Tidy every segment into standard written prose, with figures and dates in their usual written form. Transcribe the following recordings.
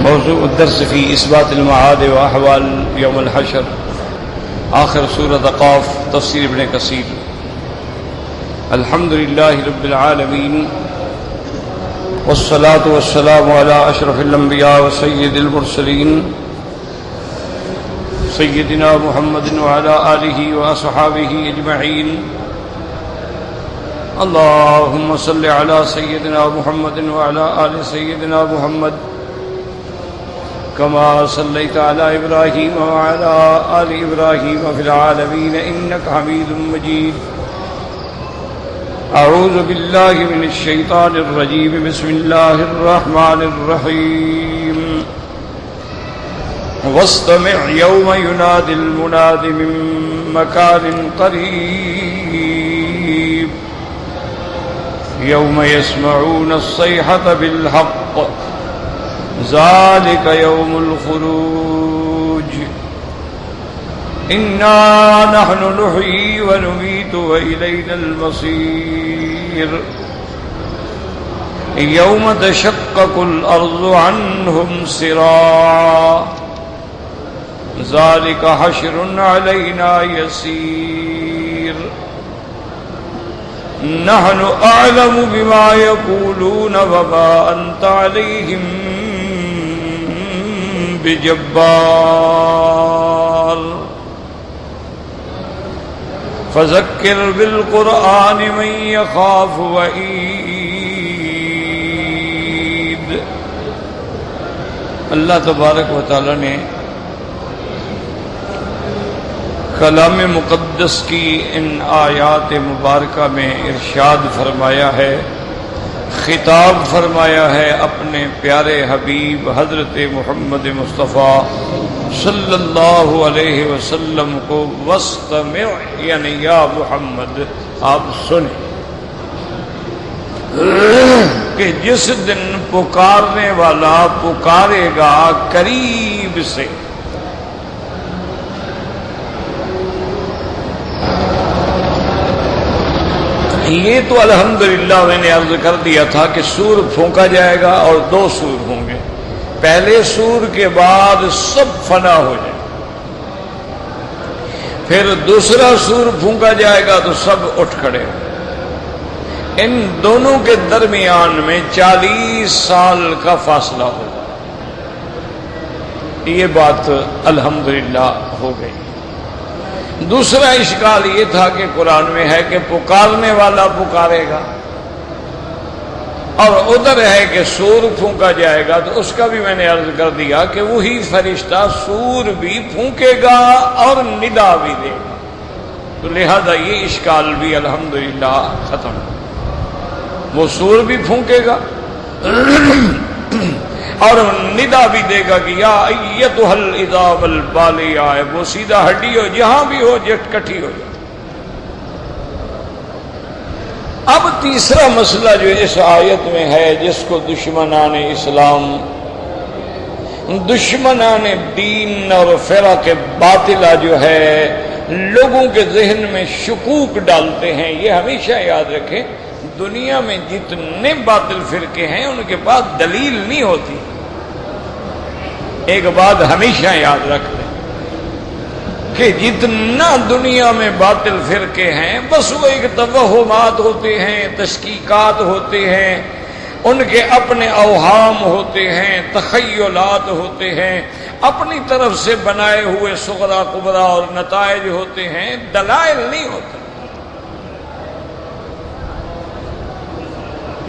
موضوع الدرس في إثبات المعاد وأحوال يوم الحشر، آخر سورة قاف، تفسير ابن كثير. الحمد لله رب العالمين، والصلاة والسلام على أشرف الأنبياء وسيد المرسلين سيدنا محمد وعلى آله وأصحابه أجمعين. اللهم صل على سيدنا محمد وعلى آل سيدنا محمد كما صليت على إبراهيم وعلى آل إبراهيم في العالمين إنك حميد مجيد. أعوذ بالله من الشيطان الرجيم. بسم الله الرحمن الرحيم. واستمع يوم ينادي المناد من مكان قريب يوم يسمعون الصيحة بالحق ذلك يوم الخروج. إنا نحن نحيي ونميت وإلينا المصير. يوم تشقق الأرض عنهم سراعا ذلك حشر علينا يسير. نحن أعلم بما يقولون وما أنت عليهم بجبار. فذكر بالقرآن من يخاف وعید. اللہ تبارک و تعالی نے کلام مقدس کی ان آیات مبارکہ میں ارشاد فرمایا ہے، خطاب فرمایا ہے اپنے پیارے حبیب حضرت محمد مصطفیٰ صلی اللہ علیہ وسلم کو، واستمع یعنی یا محمد آپ سنیں کہ جس دن پکارنے والا پکارے گا قریب سے. یہ تو الحمدللہ میں نے عرض کر دیا تھا کہ سور پھونکا جائے گا اور دو سور ہوں گے. پہلے سور کے بعد سب فنا ہو جائے، پھر دوسرا سور پھونکا جائے گا تو سب اٹھ کھڑے. ان دونوں کے درمیان میں 40 سال کا فاصلہ ہوگا. یہ بات الحمدللہ ہو گئی. دوسرا اشکال یہ تھا کہ قرآن میں ہے کہ پکارنے والا پکارے گا، اور ادھر ہے کہ سور پھونکا جائے گا، تو اس کا بھی میں نے عرض کر دیا کہ وہی فرشتہ سور بھی پھونکے گا اور ندا بھی دے گا. تو لہذا یہ اشکال بھی الحمدللہ ختم. وہ سور بھی پھونکے گا اور ندا بھی دے گا کہ یا ایتھا العظام البالیہ، وہ سیدھا ہڈی ہو جہاں بھی ہو جٹ کٹھی ہو جائے. اب تیسرا مسئلہ جو اس آیت میں ہے، جس کو دشمنان اسلام، دشمنان دین اور فرق باطلہ جو ہے لوگوں کے ذہن میں شکوک ڈالتے ہیں. یہ ہمیشہ یاد رکھیں، دنیا میں جتنے باطل فرقے ہیں ان کے پاس دلیل نہیں ہوتی. ایک بات ہمیشہ یاد رکھ لیں کہ جتنا دنیا میں باطل فرقے ہیں بس وہ ایک توہمات ہوتے ہیں، تشکیکات ہوتے ہیں، ان کے اپنے اوہام ہوتے ہیں، تخیلات ہوتے ہیں، اپنی طرف سے بنائے ہوئے صغرا کبرا اور نتائج ہوتے ہیں، دلائل نہیں ہوتے.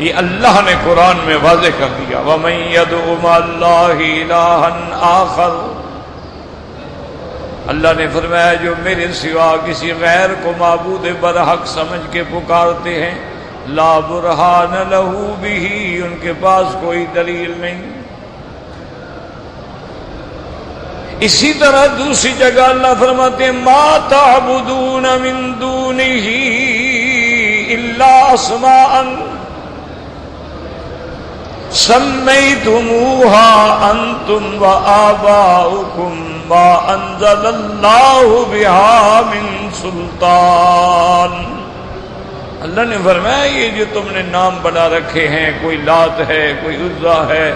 یہ اللہ نے قرآن میں واضح کر دیا، وَمَن يَدْعُ مَعَ اللَّهِ إِلَٰهًا آخَرَ. اللہ نے فرمایا جو میرے سوا کسی غیر کو معبود برحق سمجھ کے پکارتے ہیں، لا برہان لہ بہ، ان کے پاس کوئی دلیل نہیں. اسی طرح دوسری جگہ اللہ فرماتے ہیں ما تعبدون من دونہ الا اسماء سمیتموها انتم وآباؤکم ما انزل اللہ بہا من سلطان. اللہ نے فرمایا یہ جو تم نے نام بنا رکھے ہیں، کوئی لات ہے، کوئی عزا ہے،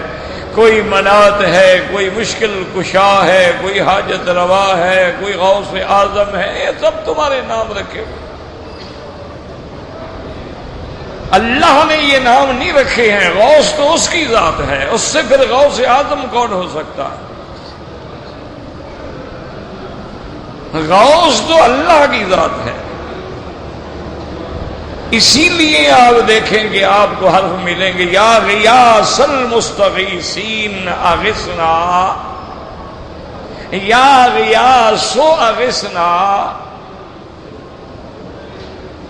کوئی منات ہے، کوئی مشکل کشا ہے، کوئی حاجت روا ہے، کوئی غوث اعظم ہے، یہ سب تمہارے نام رکھے ہوئے۔ اللہ نے یہ نام نہیں رکھے ہیں، غوث تو اس کی ذات ہے، اس سے پھر غوث اعظم کون ہو سکتا ہے؟ غوث تو اللہ کی ذات ہے۔ اسی لیے آپ دیکھیں گے آپ کو حرف ملیں گے، یا غیاث المستغیثین اغثنا، یا غیاث اغثنا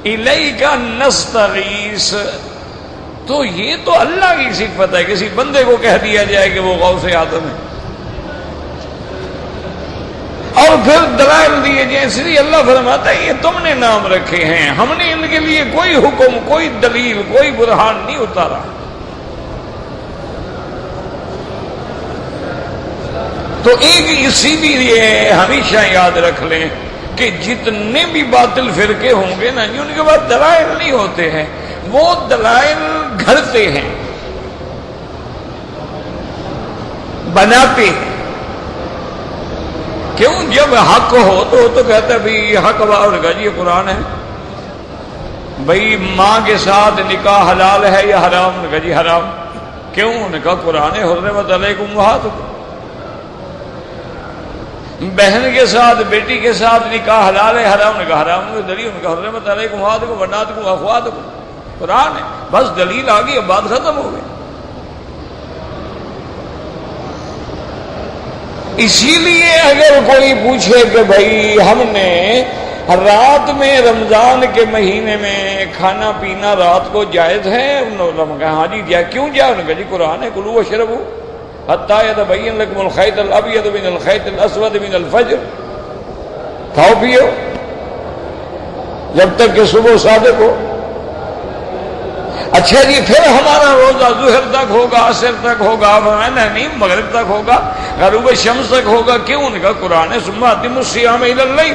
الیک نستغیث۔ تو یہ تو اللہ کی صفت ہے، کسی بندے کو کہہ دیا جائے کہ وہ غوث اعظم ہے، اور پھر دلائل دیے جائیں، اس لیے اللہ فرماتا ہے یہ تم نے نام رکھے ہیں، ہم نے ان کے لیے کوئی حکم، کوئی دلیل، کوئی برہان نہیں اتارا۔ تو ایک اسی لیے ہمیشہ یاد رکھ لیں کہ جتنے بھی باطل فرقے ہوں گے نا، ان کے بعد دلائل نہیں ہوتے ہیں، وہ دلائل گھڑتے ہیں، بناتے ہیں۔ کیوں؟ جب حق ہو تو کہتا ہے بھئی حق اور گا جی قرآن ہے، بھئی ماں کے ساتھ نکاح حلال ہے یا حرام؟ نے کہا جی حرام۔ کیوں؟ نے کہا قرآن حرمت علیکم امہاتکم۔ بہن کے ساتھ، بیٹی کے ساتھ نکاح حلال ہے حرام؟ نے کہا حرام۔ دلیل؟ نے کہا حرمت علیکم امہاتکم بناتکم اخواتکم، قرآن ہے، بس دلیل آ گئی، اب بات ختم ہو گئی۔ اسی لیے اگر کوئی پوچھے کہ بھائی ہم نے رات میں رمضان کے مہینے میں کھانا پینا رات کو جائز ہے؟ انہوں نے کہا ہاں جی جائز۔ کیوں جائز؟ انہوں نے کہا جی قرآن ہے کلوا واشربوا حتی یتبین لکم الخیط الابیض من الخیط الاسود من الفجر، کھاؤ پیو جب تک کہ صبح صادق ہو۔ اچھا جی پھر ہمارا روزہ ظہر تک ہوگا، عصر تک ہوگا، نہیں مغرب تک ہوگا، غروب شمس تک ہوگا۔ کیوں؟ ان کا قرآن ہے ثم اتموا الصیام الی اللیل۔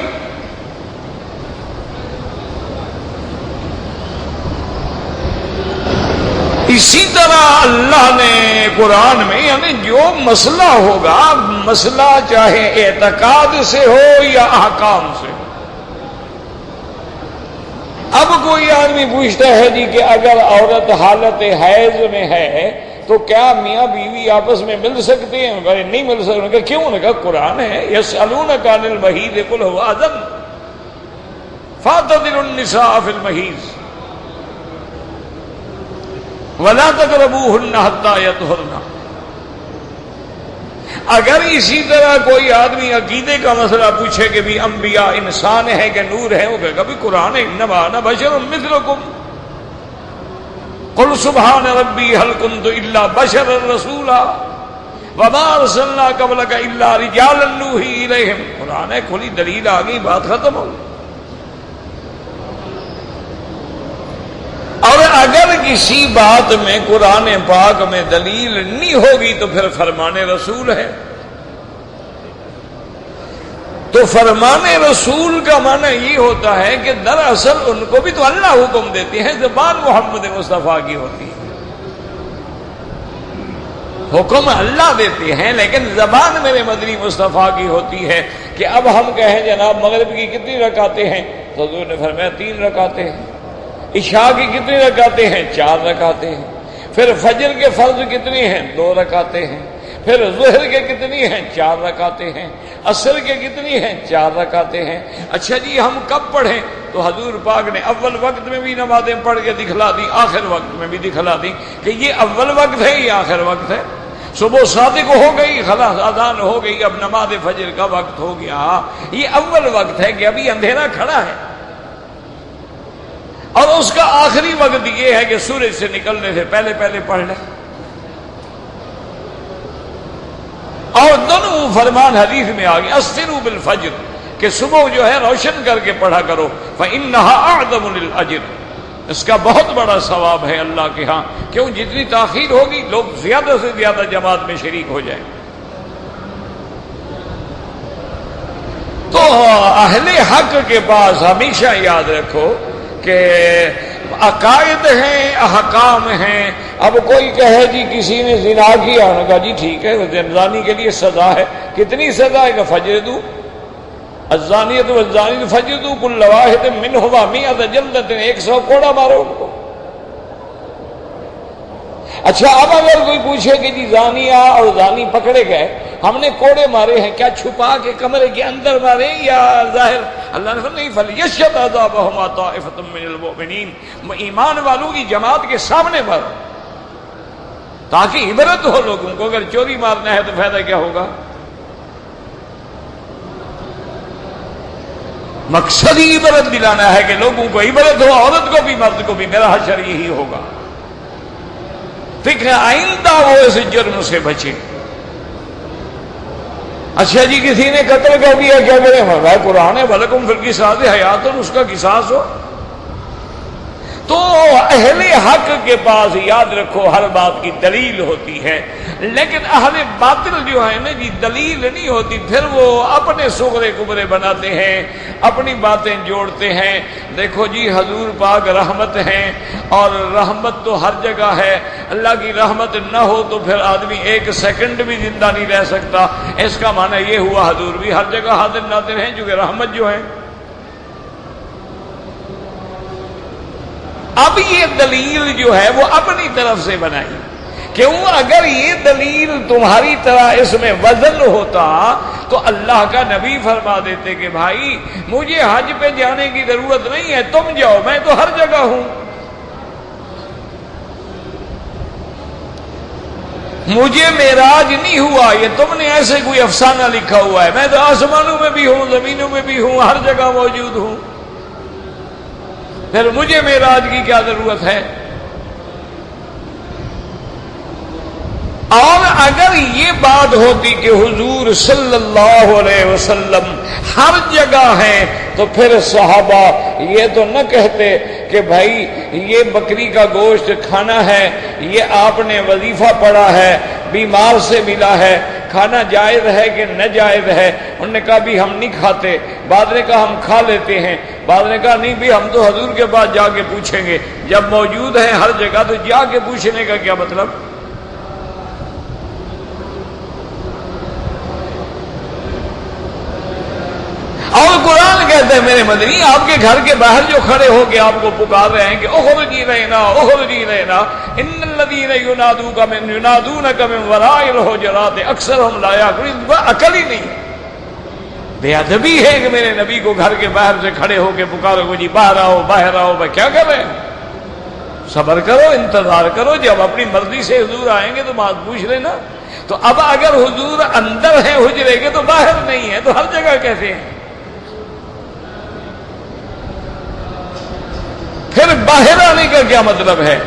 اسی طرح اللہ نے قرآن میں یعنی جو مسئلہ ہوگا، مسئلہ چاہے اعتقاد سے ہو یا احکام سے ہو۔ اب کوئی آدمی پوچھتا ہے جی کہ اگر عورت حالت حیض میں ہے تو کیا میاں بیوی آپس میں مل سکتے ہیں؟ نہیں مل سکتے۔ کیوں؟ نے کہا قرآن ہے یسألونک عن المحیض قل هو اذى فاعتزلوا النساء في المحیض ولا تقربوهن حتى يطهرن۔ اگر اسی طرح کوئی آدمی عقیدے کا مسئلہ پوچھے کہ بھی انبیاء انسان ہے کہ نور ہے، وہ کہے گا بھی قرآن ہے انما انا بشر مثلکم قل سبحان ربی هل كنت الا بشرا رسولا وما ارسلنا قبلك الا رجالا نوحی الیہم۔ قرآن ہے، کھلی دلیل آ گئی، بات ختم ہو گئی۔ اور اگر کسی بات میں قرآن پاک میں دلیل نہیں ہوگی تو پھر فرمان رسول ہے۔ تو فرمان رسول کا معنی یہ ہوتا ہے کہ دراصل ان کو بھی تو اللہ حکم دیتے ہیں، زبان محمد مصطفیٰ کی ہوتی ہے، حکم اللہ دیتے ہیں لیکن زبان میرے مدنی مصطفیٰ کی ہوتی ہے۔ کہ اب ہم کہیں جناب مغرب کی کتنی رکعتیں ہیں تو حضور نے فرمایا 3 رکعتیں ہیں۔ عشاء کی کتنی رکعتیں ہیں؟ 4 رکعتیں ہیں۔ پھر فجر کے فرض کتنی ہیں؟ 2 رکعتیں ہیں۔ پھر ظہر کے کتنی ہیں؟ 4 رکعتیں ہیں۔ عصر کے کتنی ہیں؟ 4 رکعتیں ہیں۔ اچھا جی ہم کب پڑھیں؟ تو حضور پاک نے اول وقت میں بھی نمازیں پڑھ کے دکھلا دی، آخر وقت میں بھی دکھلا دی کہ یہ اول وقت ہے یہ آخر وقت ہے۔ صبح صادق ہو گئی، خلاص اذان ہو گئی، اب نماز فجر کا وقت ہو گیا، یہ اول وقت ہے کہ ابھی اندھیرا کھڑا ہے۔ اور اس کا آخری وقت یہ ہے کہ سورج سے نکلنے سے پہلے پہلے پڑھ لیں۔ اور دونوں فرمان حدیث میں آ گئے اسروا بالفجر کہ صبح جو ہے روشن کر کے پڑھا کرو، فإنها أعظم للأجر، اس کا بہت بڑا ثواب ہے اللہ کے ہاں۔ کیوں؟ جتنی تاخیر ہوگی لوگ زیادہ سے زیادہ جماعت میں شریک ہو جائیں۔ تو اہل حق کے پاس ہمیشہ یاد رکھو کہ عقائد ہیں، احکام ہیں۔ اب کوئی کہے جی کسی نے زنا کیا، انہوں نے کہا جی ٹھیک ہے، زانی کے لیے سزا ہے، کتنی سزا ہے کہ فجردو الزانیۃ والزانی فجردو کل واحد منہما مئۃ جلدۃ، 100 کوڑا مارو ان کو۔ اچھا اب اگر کوئی پوچھے کہ جی زانیہ اور زانی پکڑے گئے، ہم نے کوڑے مارے ہیں، کیا چھپا کے کمرے کے اندر مارے یا ظاہر؟ اللہ نے فرمایا نہیں، فلیشہد عذابہما طائفۃ من المؤمنین، ایمان والوں کی جماعت کے سامنے مارو تاکہ عبرت ہو لوگوں کو۔ اگر چوری مارنا ہے تو فائدہ کیا ہوگا؟ مقصد ہی عبرت دلانا ہے کہ لوگوں کو عبرت ہو، عورت کو بھی مرد کو بھی۔ میرا حشر یہی ہوگا، فکر آئندہ وہ اس جرم سے بچے۔ اچھا جی کسی نے قتل کر دیا، کیا کریں؟ ہمارا قرآن ہے وَلَكُمْ فِي الْقِصَاصِ حَيَاةٌ، اس کا قصاص ہو۔ تو اہل حق کے پاس یاد رکھو ہر بات کی دلیل ہوتی ہے، لیکن اہل باطل جو ہے نا جی دلیل نہیں ہوتی، پھر وہ اپنے سغرے کبرے بناتے ہیں، اپنی باتیں جوڑتے ہیں۔ دیکھو جی حضور پاک رحمت ہیں، اور رحمت تو ہر جگہ ہے، اللہ کی رحمت نہ ہو تو پھر آدمی 1 سیکنڈ بھی زندہ نہیں رہ سکتا۔ اس کا معنی یہ ہوا حضور بھی ہر جگہ حاضر ناظر ہیں، چونکہ رحمت جو ہے۔ اب یہ دلیل جو ہے وہ اپنی طرف سے بنائی، کیوں؟ اگر یہ دلیل تمہاری طرح اس میں وزن ہوتا تو اللہ کا نبی فرما دیتے کہ بھائی مجھے حج پہ جانے کی ضرورت نہیں ہے، تم جاؤ، میں تو ہر جگہ ہوں۔ مجھے معراج نہیں ہوا، یہ تم نے ایسے کوئی افسانہ لکھا ہوا ہے، میں تو آسمانوں میں بھی ہوں، زمینوں میں بھی ہوں، ہر جگہ موجود ہوں، پھر مجھے معراج کی کیا ضرورت ہے؟ اور اگر یہ بات ہوتی کہ حضور صلی اللہ علیہ وسلم ہر جگہ ہیں تو پھر صحابہ یہ تو نہ کہتے کہ بھائی یہ بکری کا گوشت کھانا ہے، یہ آپ نے وظیفہ پڑھا ہے، بیمار سے ملا ہے، کھانا جائز ہے کہ نہ جائز ہے؟ انہوں نے کہا بھی ہم نہیں کھاتے، بعد نے کہا ہم کھا لیتے ہیں، بعد نے کہا نہیں بھی ہم تو حضور کے پاس جا کے پوچھیں گے۔ جب موجود ہیں ہر جگہ تو جا کے پوچھنے کا کیا مطلب؟ اور قرآن کہتے ہیں میرے مدنی آپ کے گھر کے باہر جو کھڑے ہو کے آپ کو پکار رہے ہیں کہ اخرجی لینا اخرجی لینا، ان الذین ینادونک من وراء الحجرات اکثرهم لا یعقلون، عقل ہی نہیں، بے ادبی ہے کہ میرے نبی کو گھر کے باہر سے کھڑے ہو کے پکارو گے جی باہر آؤ باہر آؤ۔ بھائی کیا کر رہے ہیں؟ صبر کرو، انتظار کرو، جب اپنی مرضی سے حضور آئیں گے تو بات پوچھ لینا۔ تو اب اگر حضور اندر ہیں حجرے کے تو باہر نہیں ہے، تو ہر جگہ کیسے ہیں؟ پھر باہر آنے کا کیا مطلب ہے؟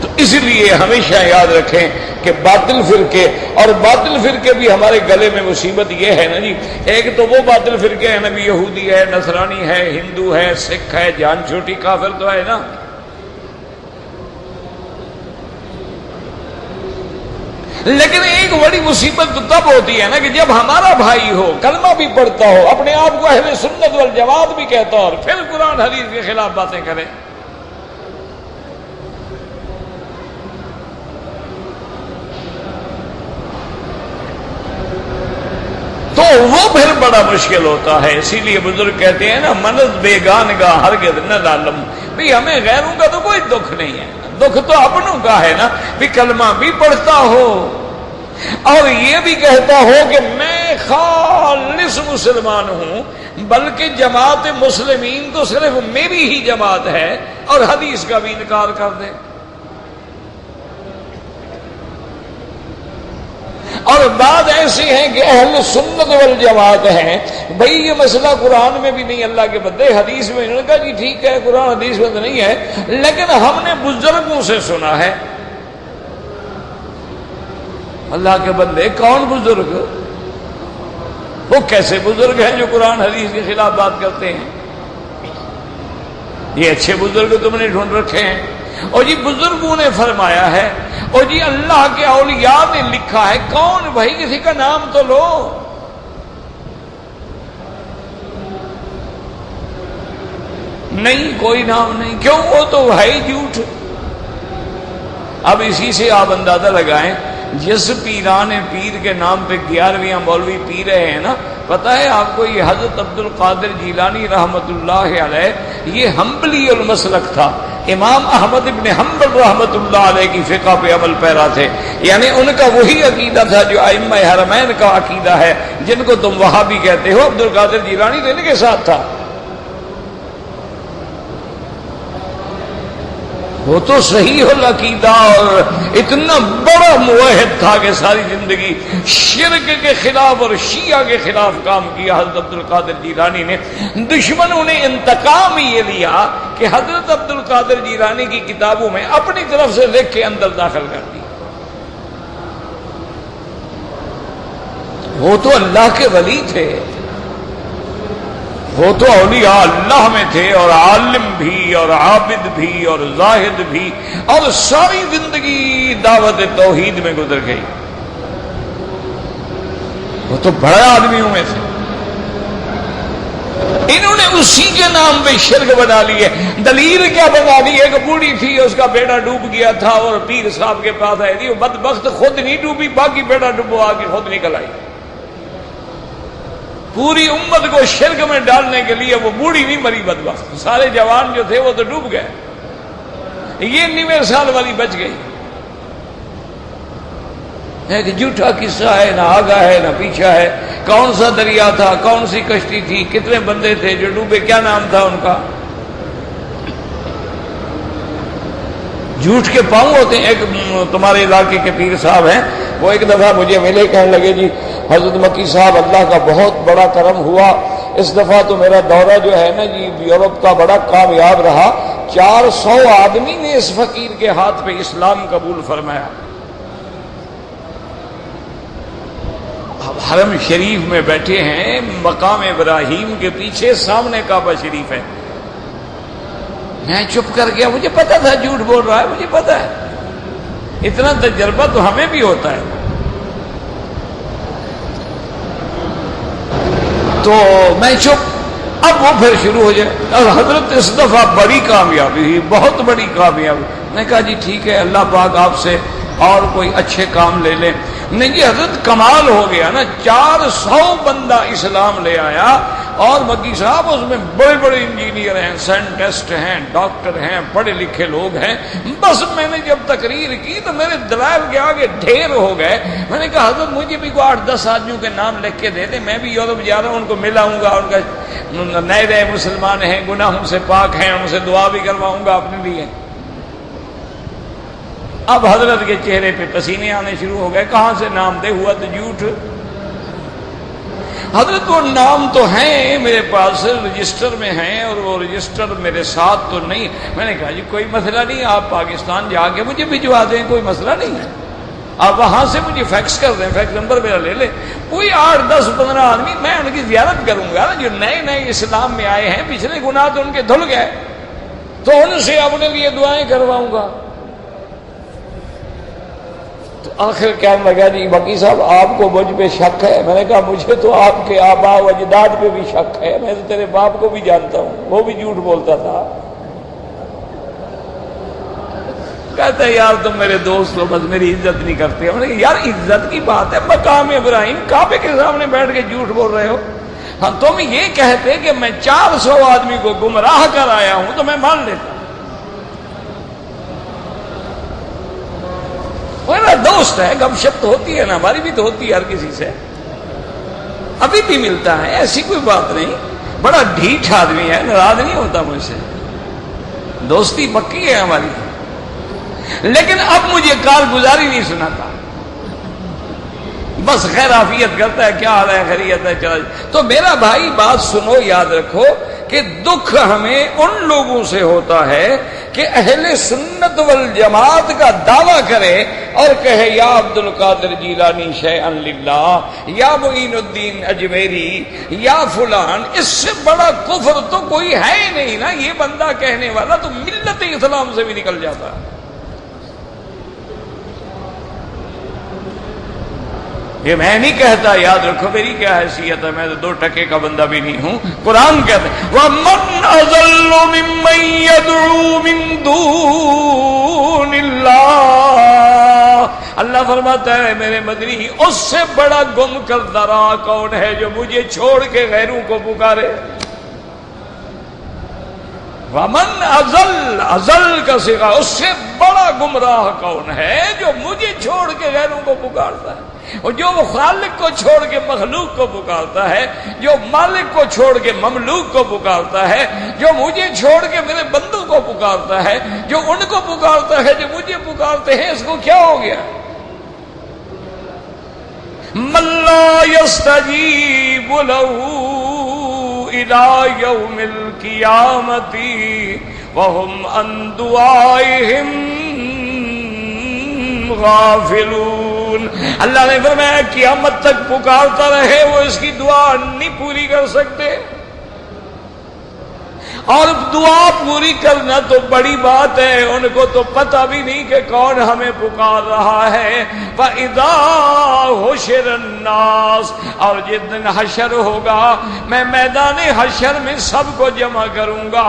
تو اس لیے ہمیشہ یاد رکھیں کہ باطل فرقے، اور باطل فرقے بھی ہمارے گلے میں مصیبت یہ ہے نا جی، ایک تو وہ باطل فرقے ہیں نبی، یہودی ہے، نصرانی ہے، ہندو ہے، سکھ ہے، جان چھوٹی کافر تو ہے نا۔ لیکن ایک بڑی مصیبت تو تب ہوتی ہے نا کہ جب ہمارا بھائی ہو، کلمہ بھی پڑھتا ہو، اپنے آپ کو اہل سنت والجماعت بھی کہتا ہو، اور پھر قرآن حدیث کے خلاف باتیں کرے۔ تو وہ پھر بڑا مشکل ہوتا ہے۔ اسی لیے بزرگ کہتے ہیں نا منز بیگان کا ہرگز نہ ظالم، بھی ہمیں غیروں کا تو کوئی دکھ نہیں ہے، دکھ تو اپنوں کا ہے نا، بھی کلمہ بھی پڑھتا ہو اور یہ بھی کہتا ہو کہ میں خالص مسلمان ہوں، بلکہ جماعت مسلمین تو صرف میری ہی جماعت ہے، اور حدیث کا بھی انکار کر دے۔ اور بعد ایسے ہیں کہ اہل سنت والجماعت ہیں، بھئی یہ مسئلہ قرآن میں بھی نہیں، اللہ کے بندے حدیث میں، انہوں نے کہا جی ٹھیک ہے قرآن حدیث میں تو نہیں ہے، لیکن ہم نے بزرگوں سے سنا ہے۔ اللہ کے بندے کون بزرگ؟ وہ کیسے بزرگ ہیں جو قرآن حدیث کے خلاف بات کرتے ہیں؟ یہ اچھے بزرگ تم نے ڈھونڈ رکھے ہیں، اور جی بزرگوں نے فرمایا ہے، اور جی اللہ کے اولیاء نے لکھا ہے۔ کون بھائی؟ کسی کا نام تو لو۔ نہیں کوئی نام نہیں. کیوں؟ وہ تو ہے ہی جھوٹ. اب اسی سے آپ اندازہ لگائیں جس پیران پیر کے نام پہ 11ویں مولوی پی رہے ہیں نا، پتہ ہے آپ کو یہ حضرت عبد القادر جیلانی رحمت اللہ علیہ یہ حنبلی المسلک تھا. امام احمد ابن حنبل رحمت اللہ علیہ کی فقہ پہ عمل پیرا تھے. یعنی ان کا وہی عقیدہ تھا جو ائمہ حرمین کا عقیدہ ہے، جن کو تم وہابی کہتے ہو. عبد القادر جیلانی تو ان کے ساتھ تھا. وہ تو صحیح العقیدہ اور اتنا بڑا موحد تھا کہ ساری زندگی شرک کے خلاف اور شیعہ کے خلاف کام کیا. حضرت عبد القادر جیلانی نے دشمنوں نے انتقام یہ لیا کہ حضرت عبد القادر جیلانی کی کتابوں میں اپنی طرف سے لکھ کے اندر داخل کر دی. وہ تو اللہ کے ولی تھے، وہ تو اولیاء اللہ میں تھے، اور عالم بھی اور عابد بھی اور زاہد بھی، اور ساری زندگی دعوت توحید میں گزر گئی. وہ تو بڑے آدمیوں میں تھے. انہوں نے اسی کے نام پہ شرک بنا لی ہے. دلیل کیا بنا لی؟ ایک بوڑھی تھی، اس کا بیٹا ڈوب گیا تھا اور پیر صاحب کے پاس آئی تھی. وہ بدبخت خود نہیں ڈوبی، باقی بیٹا ڈوبوا کے خود نکل آئی. پوری امت کو شرک میں ڈالنے کے لیے وہ بوڑھی نہیں مری بدبخت، سارے جوان جو تھے وہ تو ڈوب گئے. یہ 90 سال والی بچ گئی. ایک جھوٹا قصہ ہے، نہ آگا ہے نہ پیچھا ہے. کون سا دریا تھا، کون سی کشتی تھی، کتنے بندے تھے جو ڈوبے، کیا نام تھا ان کا؟ جھوٹ کے پاؤں ہوتے ہیں. ایک تمہارے علاقے کے پیر صاحب ہیں، وہ ایک دفعہ مجھے ملے، کہنے لگے جی حضرت مکی صاحب اللہ کا بہت بڑا کرم ہوا، اس دفعہ تو میرا دورہ جو ہے نا جی یورپ کا بڑا کامیاب رہا. 400 آدمی نے اس فقیر کے ہاتھ پہ اسلام قبول فرمایا. اب حرم شریف میں بیٹھے ہیں، مقام ابراہیم کے پیچھے سامنے کعبہ شریف ہے. میں چپ کر گیا، مجھے پتا تھا جھوٹ بول رہا ہے، مجھے پتا ہے. اتنا تجربہ تو ہمیں بھی ہوتا ہے. تو میں چپ. اب وہ پھر شروع ہو جائے. اور حضرت اس دفعہ بڑی کامیابی ہوئی، بہت بڑی کامیابی. میں کہا جی ٹھیک ہے، اللہ پاک آپ سے اور کوئی اچھے کام لے لیں. نہیں جی حضرت کمال ہو گیا نا، 400 بندہ اسلام لے آیا. اور مکی صاحب اس میں بڑے بڑے انجینئر ہیں، سائنٹسٹ ہیں، ڈاکٹر ہیں، پڑھے لکھے لوگ ہیں. بس میں نے جب تقریر کی تو میرے دلائل کے آگے ڈھیر ہو گئے. میں نے کہا حضرت مجھے بھی 8-10 آدمیوں کے نام لکھ کے دے دیں، میں بھی یورپ جا رہا ہوں، ان کو ملاؤں گا، ان کا نئے نئے مسلمان ہیں، گناہوں سے پاک ہیں، ان سے دعا بھی کرواؤں گا اپنے لیے. اب حضرت کے چہرے پہ پسینے آنے شروع ہو گئے. کہاں سے نام دے؟ ہوا تو جھوٹ. حضرت وہ نام تو ہیں میرے پاس، رجسٹر میں ہیں، اور وہ رجسٹر میرے ساتھ تو نہیں. میں نے کہا جی کوئی مسئلہ نہیں، آپ پاکستان جا کے مجھے بھجوا دیں، کوئی مسئلہ نہیں ہے. آپ وہاں سے مجھے فیکس کر دیں، فیکس نمبر میرا لے لیں. کوئی 8-10-15 آدمی میں ان کی زیارت کروں گا نا، جو نئے نئے اسلام میں آئے ہیں. پچھلے گناہ تو ان کے دھل گئے، تو ان سے اپنے لیے دعائیں کرواؤں گا. آخر کہنے لگا جی مکی صاحب آپ کو مجھ پہ شک ہے. میں نے کہا مجھے تو آپ کے آباء و اجداد پہ بھی شک ہے، میں تو تیرے باپ کو بھی جانتا ہوں، وہ بھی جھوٹ بولتا تھا. کہتا ہے یار تم میرے دوست ہو، بس میری عزت نہیں کرتے. میں نے کہا یار عزت کی بات ہے، مقام ابراہیم کعبے کے سامنے بیٹھ کے جھوٹ بول رہے ہو. ہاں تم یہ کہتے کہ میں 400 آدمی کو گمراہ کر آیا ہوں تو میں مان لیتا. میرا دوست ہے، گپ شپ تو ہوتی ہے نا، ہماری بھی تو ہوتی ہے ہر کسی سے، ابھی بھی ملتا ہے، ایسی کوئی بات نہیں. بڑا ڈھیٹ آدمی ہے، ناراض نہیں ہوتا مجھ سے، دوستی پکی ہے ہماری. لیکن اب مجھے کارگزاری نہیں سناتا، بس خیر عافیت کرتا ہے، کیا حال ہے، خیریت ہے، چلا. تو میرا بھائی بات سنو، یاد رکھو کہ دکھ ہمیں ان لوگوں سے ہوتا ہے کہ اہل سنت والجماعت کا دعویٰ کرے اور کہے یا عبد القادر جیلانی شیئا للہ، یا معین الدین اجمیری، یا فلان. اس سے بڑا کفر تو کوئی ہے ہی نہیں نا. یہ بندہ کہنے والا تو ملت اسلام سے بھی نکل جاتا. یہ میں نہیں کہتا، یاد رکھو میری کیا حیثیت ہے، میں تو 2 ٹکے کا بندہ بھی نہیں ہوں. قرآن کہتا ہے وَمَنْ أَضَلُّ مِمَّن يَدْعُو مِن دُونِ اللَّهِ. اللہ فرماتا ہے میرے مدنی، اس سے بڑا گم کردہ راہ کون ہے جو مجھے چھوڑ کے غیروں کو پکارے. وَمَنْ أَضَلَّ، ازل کا صیغہ، اس سے بڑا گمراہ کون ہے جو مجھے چھوڑ کے غیروں کو پکارتا ہے. اور جو خالق کو چھوڑ کے مخلوق کو پکارتا ہے، جو مالک کو چھوڑ کے مملوک کو پکارتا ہے، جو مجھے چھوڑ کے میرے بندوں کو پکارتا ہے، جو ان کو پکارتا ہے جو مجھے پکارتے ہیں، اس کو کیا ہو گیا؟ مَن لَّا يَسْتَجِيبُ لَهُ إِلَىٰ يَوْمِ الْقِيَامَةِ وَهُمْ عَن دُعَائِهِمْ غافلون. اللہ نے فرمایا قیامت تک پکارتا رہے، وہ اس کی دعا نہیں پوری کر سکتے. اور دعا پوری کرنا تو بڑی بات ہے، ان کو تو پتہ بھی نہیں کہ کون ہمیں پکار رہا ہے. فَإِذَا حُشِرَ النَّاسُ، اور جس دن حشر ہوگا میں میدان حشر میں سب کو جمع کروں گا،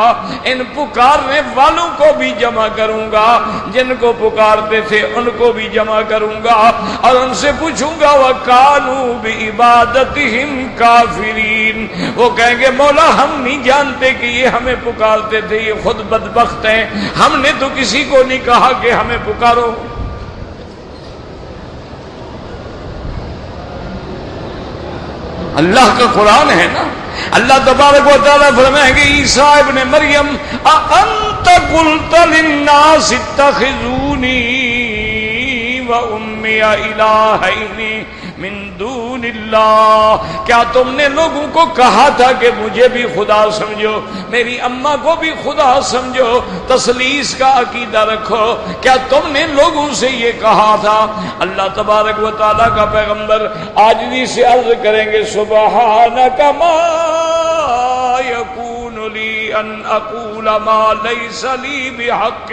ان پکارنے والوں کو بھی جمع کروں گا، جن کو پکارتے تھے ان کو بھی جمع کروں گا، اور ان سے پوچھوں گا وَكَانُوا بِعِبَادَتِهِمْ كَافِرِينَ. وہ کہیں گے مولا ہم نہیں جانتے کہ یہ ہمیں پکارتے تھے، یہ خود بدبخت ہیں، ہم نے تو کسی کو نہیں کہا کہ ہمیں پکارو. اللہ کا قرآن ہے نا. اللہ تبارک و تعالیٰ فرمائیں گے عیسیٰ ابن مریم اَأَنْتَ قُلْتَ لِلنَّاسِ اتَّخِذُونِي وَأُمِّيَ إِلَٰهَيْنِ من دون اللہ. کیا تم نے لوگوں کو کہا تھا کہ مجھے بھی خدا سمجھو، میری اماں کو بھی خدا سمجھو، تثلیث کا عقیدہ رکھو؟ کیا تم نے لوگوں سے یہ کہا تھا؟ اللہ تبارک و تعالیٰ کا پیغمبر عاجزی سے عرض کریں گے سبحانک ما یکون لی ان اقول ما لیس لی بحق.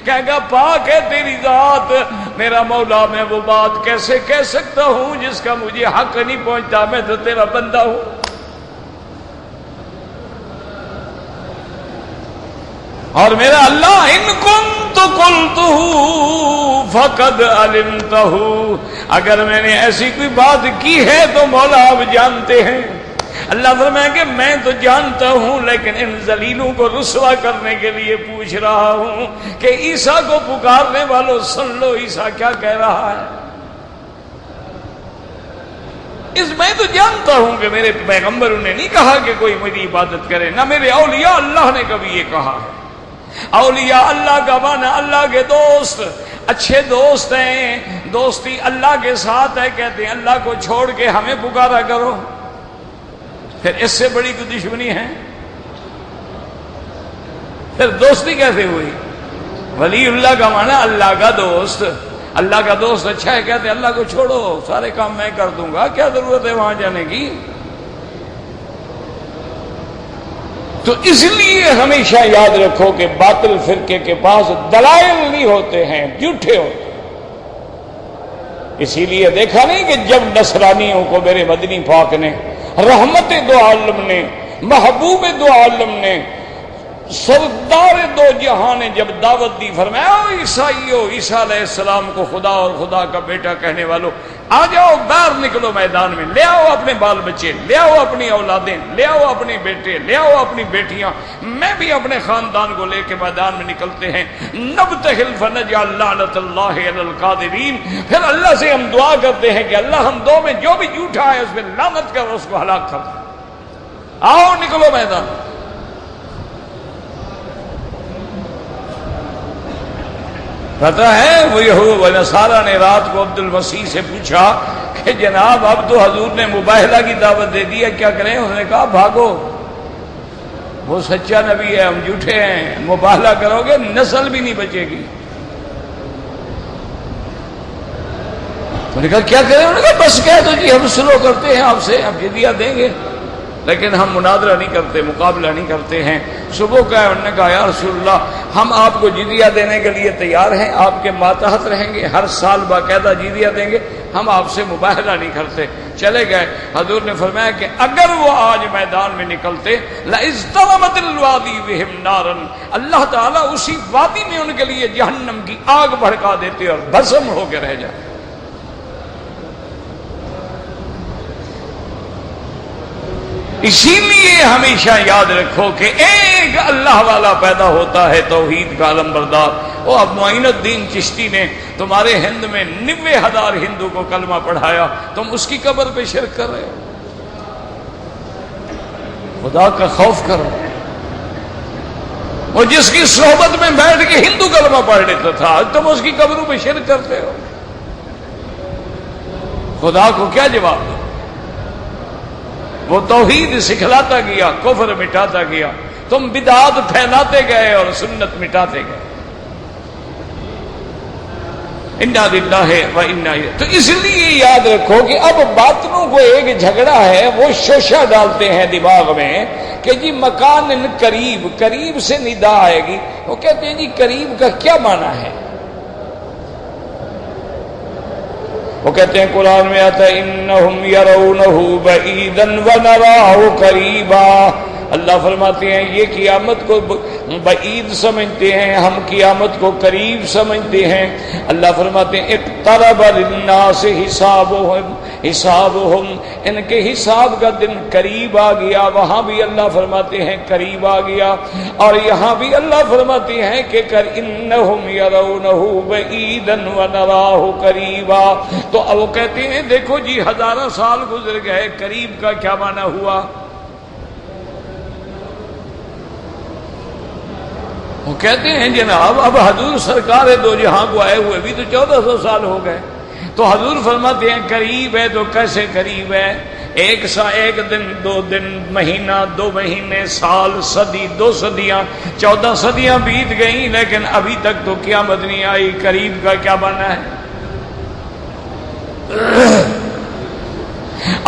کہے گا پاک ہے تیری ذات میرا مولا، میں وہ بات کیسے کہہ سکتا ہوں جس کا مجھے حق نہیں پہنچتا، میں تو تیرا بندہ ہوں. اور میرا اللہ ان کنت قلتہ فقد علمتہ، اگر میں نے ایسی کوئی بات کی ہے تو مولا آپ جانتے ہیں. اللہ فرمائیں کہ میں تو جانتا ہوں، لیکن ان ذلیلوں کو رسوا کرنے کے لیے پوچھ رہا ہوں کہ عیسیٰ کو پکارنے والوں سن لو عیسیٰ کیا کہہ رہا ہے. میں تو جانتا ہوں کہ میرے پیغمبروں نے نہیں کہا کہ کوئی میری عبادت کرے، نہ میرے اولیاء اللہ نے کبھی یہ کہا ہے. اولیاء اللہ کا معنی اللہ کے دوست، اچھے دوست ہیں، دوستی اللہ کے ساتھ ہے. کہتے ہیں اللہ کو چھوڑ کے ہمیں پکارا کرو، پھر اس سے بڑی کوئی دشمنی ہے؟ پھر دوستی کیسے ہوئی؟ ولی اللہ کا معنی اللہ کا دوست. اللہ کا دوست اچھا ہے، کہتے ہیں اللہ کو چھوڑو سارے کام میں کر دوں گا، کیا ضرورت ہے وہاں جانے کی؟ تو اس لیے ہمیشہ یاد رکھو کہ باطل فرقے کے پاس دلائل نہیں ہوتے ہیں، جھوٹے ہوتے ہیں. اسی لیے دیکھا نہیں کہ جب نصرانیوں کو میرے مدنی پاک نے، رحمت دو عالم نے، محبوب دو عالم نے، سردار دو جہاں نے جب دعوت دی، فرمایا عیسائیو، عیسیٰ علیہ السلام کو خدا اور خدا کا بیٹا کہنے والوں آ جاؤ، باہر نکلو میدان میں، لے آؤ اپنے بال بچے، لے آؤ اپنی اولادیں، لے آؤ اپنے بیٹے، لے آؤ اپنی بیٹیاں، میں بھی اپنے خاندان کو لے کے میدان میں نکلتے ہیں. نبتہل فنجعل لعنت اللہ علی القاذبین. پھر اللہ سے ہم دعا کرتے ہیں کہ اللہ ہم دو میں جو بھی جھوٹا ہے اس پہ لعنت کر، اس کو ہلاک کر. آؤ نکلو میدان. پتہ ہے وہ یہود و نصارہ نے رات کو عبد المسیح سے پوچھا کہ جناب اب تو حضور نے مباہلہ کی دعوت دے دی ہے، کیا کریں؟ اس نے کہا بھاگو، وہ سچا نبی ہے، ہم جھوٹے ہیں، مباہلہ کرو گے نسل بھی نہیں بچے گی. انہوں نے کہا کیا کریں؟ انہوں نے کہا بس کہہ دو جی ہم سلو کرتے ہیں آپ سے، ہم جزیہ دیں گے لیکن ہم مناظرہ نہیں کرتے، مقابلہ نہیں کرتے ہیں. صبح کا انہوں نے کہا یا رسول اللہ ہم آپ کو جزیہ دینے کے لیے تیار ہیں، آپ کے ماتحت رہیں گے، ہر سال باقاعدہ جزیہ دیں گے، ہم آپ سے مباہلہ نہیں کرتے۔ چلے گئے۔ حضور نے فرمایا کہ اگر وہ آج میدان میں نکلتے لَإِزْتَرَمَتِ الْوَادِي بِهِمْ نَارًا، اللہ تعالیٰ اسی وادی میں ان کے لیے جہنم کی آگ بھڑکا دیتے اور بھسم ہو کے رہ جاتے۔ اسی لیے ہمیشہ یاد رکھو کہ ایک اللہ والا پیدا ہوتا ہے توحید کا علمبردار۔ وہ اب معین الدین چشتی نے تمہارے ہند میں 90,000 ہندو کو کلمہ پڑھایا، تم اس کی قبر پہ شرک کر رہے ہو۔ خدا کا خوف کرو۔ وہ جس کی صحبت میں بیٹھ کے ہندو کلمہ پڑھ لیتا تھا، تم اس کی قبروں پہ شرک کرتے ہو۔ خدا کو کیا جواب دو؟ وہ توحید سکھلاتا گیا، کفر مٹاتا گیا، تم بدعات پھیلاتے گئے اور سنت مٹاتے گئے۔ انا للہ و انا الیہ۔ تو اس لیے یاد رکھو کہ اب باطنوں کو ایک جھگڑا ہے، وہ شوشہ ڈالتے ہیں دماغ میں کہ جی مکان قریب، قریب سے ندا آئے گی۔ وہ کہتے ہیں جی قریب کا کیا معنی ہے؟ وہ کہتے ہیں قرآن میں آتا ہے انہم یرونہ بعیدا ونراہ قریبا۔ اللہ فرماتے ہیں یہ قیامت کو بعید سمجھتے ہیں، ہم قیامت کو قریب سمجھتے ہیں۔ اللہ فرماتے ہیں اقترب للناس حسابہم، ان کے حساب کا دن قریب آ گیا۔ وہاں بھی اللہ فرماتے ہیں قریب آ گیا، اور یہاں بھی اللہ فرماتے ہیں کہ انہم یرونہ بعیدا ونراہ قریبا۔ تو اب وہ کہتے ہیں دیکھو جی ہزاروں سال گزر گئے، قریب کا کیا معنی ہوا؟ وہ کہتے ہیں جناب اب حضور سرکار دو جہاں کو آئے ہوئے بھی تو 1400 سال ہو گئے۔ تو حضور فرماتے ہیں قریب ہے تو کیسے قریب ہے؟ ایک دن، 2 دن، مہینہ، 2 مہینے، سال، صدی، 2 صدیاں، 14 صدیاں بیت گئیں لیکن ابھی تک تو قیامت نہیں آئی۔ قریب کا کیا معنی ہے؟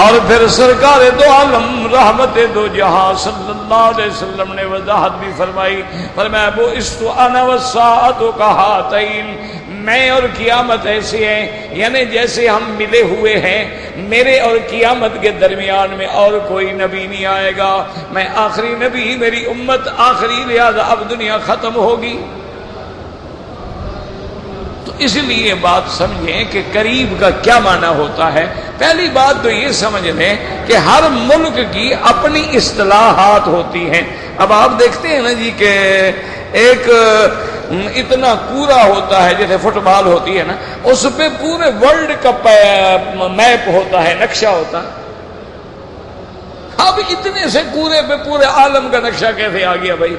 اور پھر سرکار دو عالم رحمت دو جہاں صلی اللہ علیہ وسلم نے وضاحت بھی فرمائی، فرمایا بعثت انا والساعۃ کہاتین، میں اور قیامت ایسے ہیں یعنی جیسے ہم ملے ہوئے ہیں، میرے اور قیامت کے درمیان میں اور کوئی نبی نہیں آئے گا، میں آخری نبی، میری امت آخری، لہذا اب دنیا ختم ہوگی۔ اس لیے بات سمجھیں کہ قریب کا کیا معنی ہوتا ہے۔ پہلی بات تو یہ سمجھ لیں کہ ہر ملک کی اپنی اصطلاحات ہوتی ہیں۔ اب آپ دیکھتے ہیں نا جی کہ ایک اتنا پورا ہوتا ہے جیسے فٹ بال ہوتی ہے نا، اس پہ پورے ورلڈ کا میپ ہوتا ہے، نقشہ ہوتا ہے۔ اب اتنے سے پورے پہ پورے عالم کا نقشہ کیسے آ گیا بھائی؟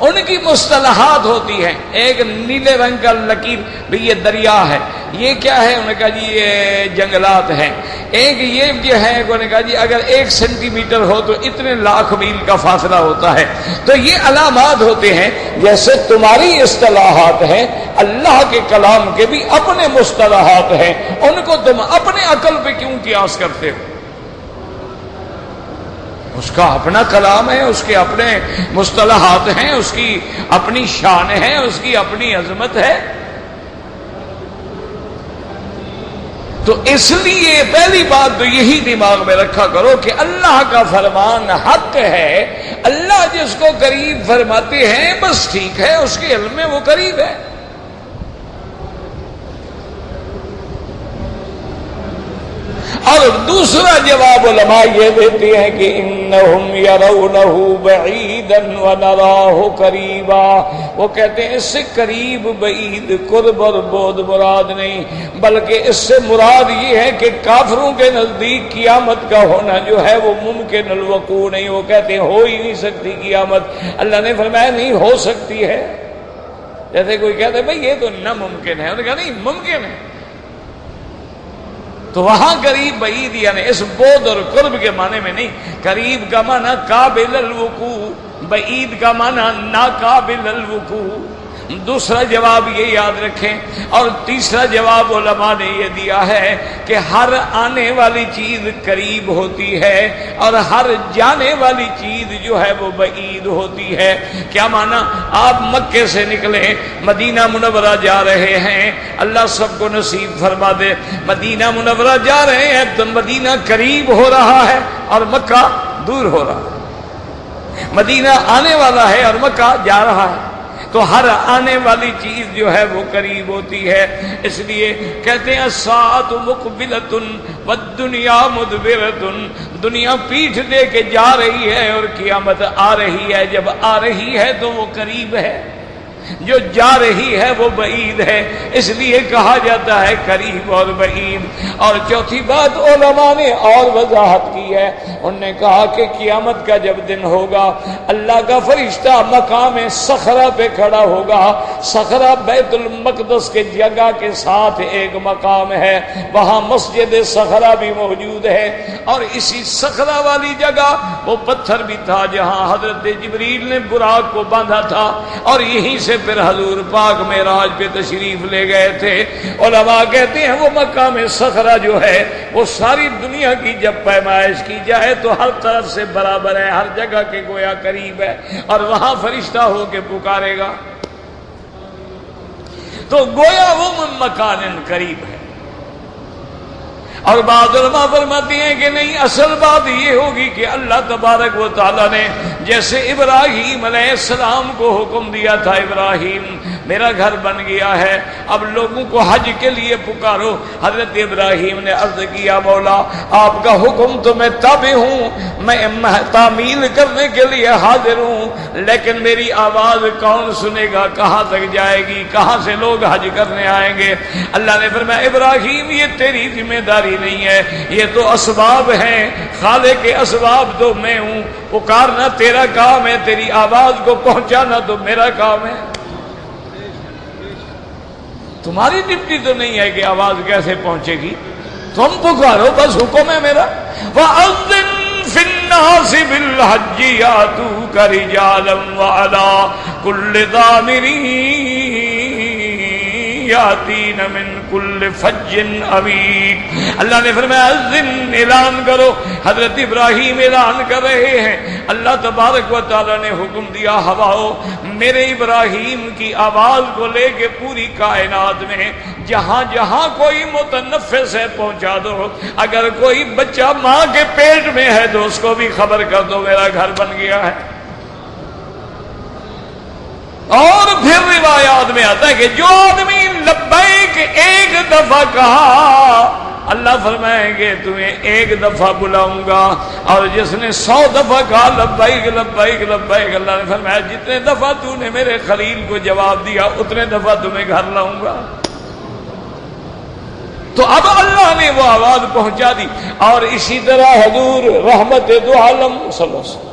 ان کی مصطلحات ہوتی ہیں۔ ایک نیلے رنگ کا لکیر بھی یہ دریا ہے، یہ کیا ہے؟ انہوں نے کہا جی یہ جنگلات ہیں۔ ایک یہ جو ہے انہوں نے کہا جی اگر 1 سینٹی میٹر ہو تو اتنے لاکھ میل کا فاصلہ ہوتا ہے۔ تو یہ علامات ہوتے ہیں۔ جیسے تمہاری اصطلاحات ہیں، اللہ کے کلام کے بھی اپنے مصطلحات ہیں، ان کو تم اپنے عقل پہ کیوں قیاس کرتے ہو؟ اس کا اپنا کلام ہے، اس کے اپنے مصطلحات ہیں، اس کی اپنی شان ہے، اس کی اپنی عظمت ہے۔ تو اس لیے پہلی بات تو یہی دماغ میں رکھا کرو کہ اللہ کا فرمان حق ہے۔ اللہ جس کو قریب فرماتے ہیں بس ٹھیک ہے، اس کے علم میں وہ قریب ہے۔ اور دوسرا جواب علماء یہ دیتے ہیں کہ انہم یرونہ بعیدا ونراہ قریبا، وہ کہتے ہیں اس سے قریب بعید قرب اور بعد مراد نہیں، بلکہ اس سے مراد یہ ہے کہ کافروں کے نزدیک قیامت کا ہونا جو ہے وہ ممکن الوقوع نہیں، وہ کہتے ہیں ہو ہی نہیں سکتی قیامت۔ اللہ نے فرمایا نہیں ہو سکتی ہے۔ جیسے کوئی کہتا ہے بھائی یہ تو ناممکن ہے، انہوں نے کہا نہیں ممکن ہے۔ تو وہاں قریب بعید یعنی اس بعد اور قرب کے معنی میں نہیں، قریب کا معنی قابل الوقوع، بعید کا معنی ناقابل الوقوع۔ دوسرا جواب یہ یاد رکھیں، اور تیسرا جواب علماء نے یہ دیا ہے کہ ہر آنے والی چیز قریب ہوتی ہے اور ہر جانے والی چیز جو ہے وہ بعید ہوتی ہے۔ کیا مانا؟ آپ مکے سے نکلے، مدینہ منورہ جا رہے ہیں، اللہ سب کو نصیب فرما دے، مدینہ منورہ جا رہے ہیں تو مدینہ قریب ہو رہا ہے اور مکہ دور ہو رہا ہے، مدینہ آنے والا ہے اور مکہ جا رہا ہے، تو ہر آنے والی چیز جو ہے وہ قریب ہوتی ہے۔ اس لیے کہتے ہیں الساعۃ مقبلۃ والدنیا مدبرۃ، دنیا پیٹھ دے کے جا رہی ہے اور قیامت آ رہی ہے، جب آ رہی ہے تو وہ قریب ہے، جو جا رہی ہے وہ بعید ہے، اس لیے کہا جاتا ہے قریب اور بعید۔ اور چوتھی بات علماء نے اور وضاحت کی ہے، انہوں نے کہا کہ قیامت کا جب دن ہوگا، اللہ کا فرشتہ مقام صخرہ پہ کھڑا ہوگا، صخرہ بیت المقدس کے جگہ کے ساتھ ایک مقام ہے، وہاں مسجد صخرہ بھی موجود ہے، اور اسی صخرہ والی جگہ وہ پتھر بھی تھا جہاں حضرت جبریل نے براق کو باندھا تھا، اور یہیں سے پھر حضور پاک معراج پہ تشریف لے گئے تھے۔ علماء کہتے ہیں وہ مقام صخرہ جو ہے وہ ساری دنیا کی جب پیمائش کی جائے تو ہر طرف سے برابر ہے، ہر جگہ کے گویا قریب ہے، اور وہاں فرشتہ ہو کے پکارے گا، تو گویا وہ مکان قریب ہے۔ اور بعض علماء فرماتے ہیں کہ نہیں، اصل بات یہ ہوگی کہ اللہ تبارک و تعالیٰ نے جیسے ابراہیم علیہ السلام کو حکم دیا تھا، ابراہیم میرا گھر بن گیا ہے، اب لوگوں کو حج کے لیے پکارو، حضرت ابراہیم نے عرض کیا مولا آپ کا حکم تو میں تابع ہوں، میں تعمیل کرنے کے لیے حاضر ہوں، لیکن میری آواز کون سنے گا، کہاں تک جائے گی، کہاں سے لوگ حج کرنے آئیں گے؟ اللہ نے فرمایا ابراہیم یہ تیری ذمہ داری نہیں ہے، یہ تو اسباب ہیں، خالق کے اسباب تو میں ہوں، پکارنا تیرا کام ہے، تیری آواز کو پہنچانا تو میرا کام ہے، تمہاری ڈپٹی تو نہیں ہے کہ آواز کیسے پہنچے گی، تم پکارو بس، حکم ہے میرا۔ وَأَذِّن فِي النَّاسِ بِالْحَجِّ يَأْتُوكَ رِجَالًا وَعَلَىٰ كُلِّ ضَامِرٍ یاتین من کل فج عمیق۔ اللہ نے فرمایا اذن، اعلان کرو، حضرت ابراہیم اعلان کر رہے ہیں، اللہ تبارک و تعالی نے حکم دیا ہواؤ میرے ابراہیم کی آواز کو لے کے پوری کائنات میں جہاں جہاں کوئی متنفس ہے پہنچا دو، اگر کوئی بچہ ماں کے پیٹ میں ہے تو اس کو بھی خبر کر دو میرا گھر بن گیا ہے۔ اور پھر روایات میں آتا ہے کہ جو آدمی لبیک ایک دفعہ کہا، اللہ فرمائیں گے تمہیں ایک دفعہ بلاؤں گا، اور جس نے 100 دفعہ کہا لبیک لبیک لبیک، اللہ نے فرمایا جتنے دفعہ تو نے میرے خلیل کو جواب دیا اتنے دفعہ تمہیں گھر لاؤں گا۔ تو اب اللہ نے وہ آواز پہنچا دی۔ اور اسی طرح حضور رحمت دو عالم صلی اللہ علیہ وسلم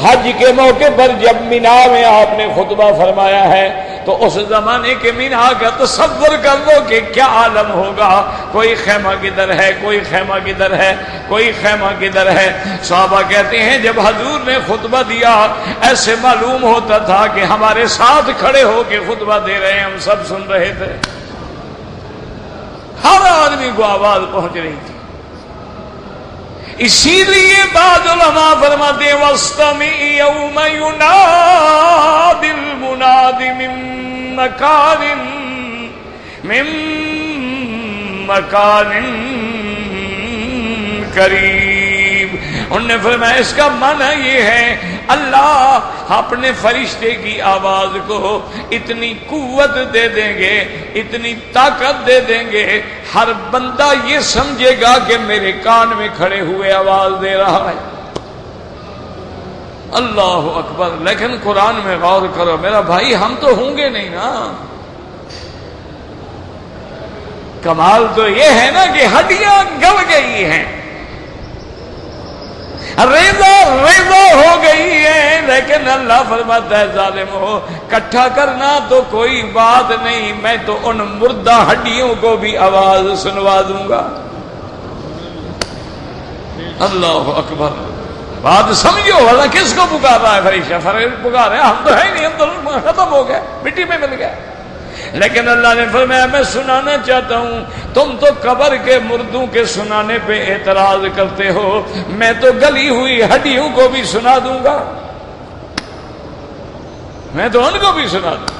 حج کے موقع پر جب مینا میں آپ نے خطبہ فرمایا ہے تو اس زمانے کے مینا کا تصور کر لو کہ کیا عالم ہوگا، کوئی خیمہ کدھر ہے، کوئی خیمہ کدھر ہے، کوئی خیمہ کدھر ہے۔ صحابہ کہتے ہیں جب حضور نے خطبہ دیا ایسے معلوم ہوتا تھا کہ ہمارے ساتھ کھڑے ہو کے خطبہ دے رہے ہیں، ہم سب سن رہے تھے، ہر آدمی کو آواز پہنچ رہی تھی۔ اسی لیے بعض علماء فرماتے ہیں وَاسْتَمِعْ يَوْمَ يُنَادِ الْمُنَادِ مِن مَّكَانٍ قریب۔ انہوں نے فرمایا اس کا معنی یہ ہے اللہ اپنے فرشتے کی آواز کو اتنی قوت دے دیں گے، اتنی طاقت دے دیں گے، ہر بندہ یہ سمجھے گا کہ میرے کان میں کھڑے ہوئے آواز دے رہا ہے۔ اللہ اکبر۔ لیکن قرآن میں غور کرو میرا بھائی، ہم تو ہوں گے نہیں نا۔ کمال تو یہ ہے نا کہ ہڈیاں گل گئی ہیں، ریزہ ہو گئی ہے، لیکن اللہ فرماتا ہے ظالم ہو کٹھا کرنا تو کوئی بات نہیں، میں تو ان مردہ ہڈیوں کو بھی آواز سنوا دوں گا۔ اللہ اکبر۔ بات سمجھو، والا کس کو پکار رہا ہے؟ فرشتہ پکار رہا ہے، ہم تو ہے نہیں، ہم تو ختم ہو گیا، مٹی میں مل گیا۔ لیکن اللہ نے فرمایا میں سنانا چاہتا ہوں، تم تو قبر کے مردوں کے سنانے پہ اعتراض کرتے ہو، میں تو گلی ہوئی ہڈیوں کو بھی سنا دوں گا، میں تو ان کو بھی سنا دوں۔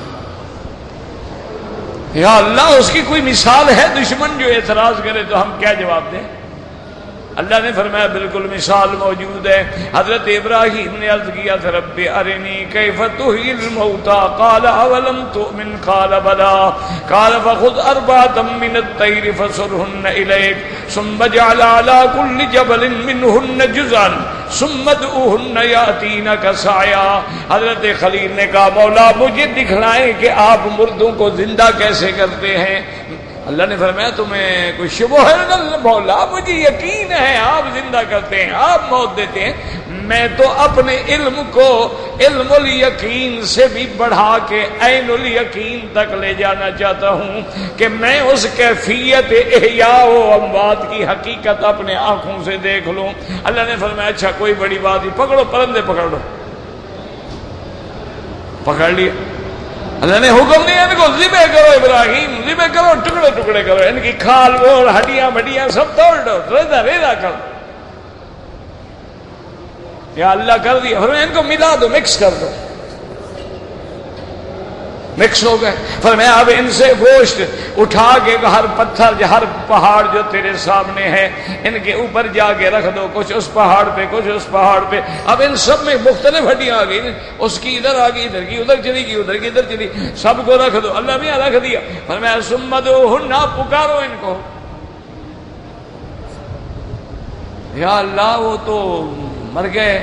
یا اللہ، اس کی کوئی مثال ہے؟ دشمن جو اعتراض کرے تو ہم کیا جواب دیں؟ اللہ نے فرمایا بالکل مثال موجود ہے۔ حضرت ابراہیم نے عرض کیا تھا رب ارنی کیف تحیی الموتى قال اولم تؤمن قال بلى قال فخذ اربعة من الطير فصرهن اليك ثم اجعل على كل جبل منهن جزءا ثم ادعوهن يأتينك سعيا۔ حضرت خلیل نے کہا مولا مجھے دکھلائیں کہ آپ مردوں کو زندہ کیسے کرتے ہیں۔ اللہ نے فرمایا تمہیں کوئی شبہ ہے؟ مولا مجھے یقین ہے آپ زندہ کرتے ہیں، آپ موت دیتے ہیں، میں تو اپنے علم کو علم الیقین سے بھی بڑھا کے عین الیقین تک لے جانا چاہتا ہوں کہ میں اس کیفیت احیاء و اموات کی حقیقت اپنے آنکھوں سے دیکھ لوں۔ اللہ نے فرمایا اچھا کوئی بڑی بات نہیں، پکڑو پرندے پکڑ لو۔ پکڑ لیا۔ اللہ نے حکم دیا ان کو ذبح کرو، ابراہیم ذبح کرو، ٹکڑے ٹکڑے کرو، ان کی کھال اور ہڈیاں بڈیاں سب توڑ دو، ریزا ریزا کرو۔ یا اللہ کر دیا، فرمایا ان کو ملا دو، مکس کر دو۔ مکس ہو گئے۔ فرمایا اب ان سے گوشت اٹھا کے ہر پتھر ہر پہاڑ جو تیرے سامنے ہے ان کے اوپر جا کے رکھ دو، کچھ اس پہاڑ پہ کچھ اس پہاڑ پہ۔ اب ان سب میں مختلف ہڈیاں آ گئی، اس کی ادھر آ گئی، ادھر کی ادھر چلی گئی، ادھر کی ادھر چلی، سب کو رکھ دو۔ اللہ میاں رکھ دیا۔ فرمایا ثم ادعوہن، پکارو ان کو۔ یا اللہ وہ تو مر گئے،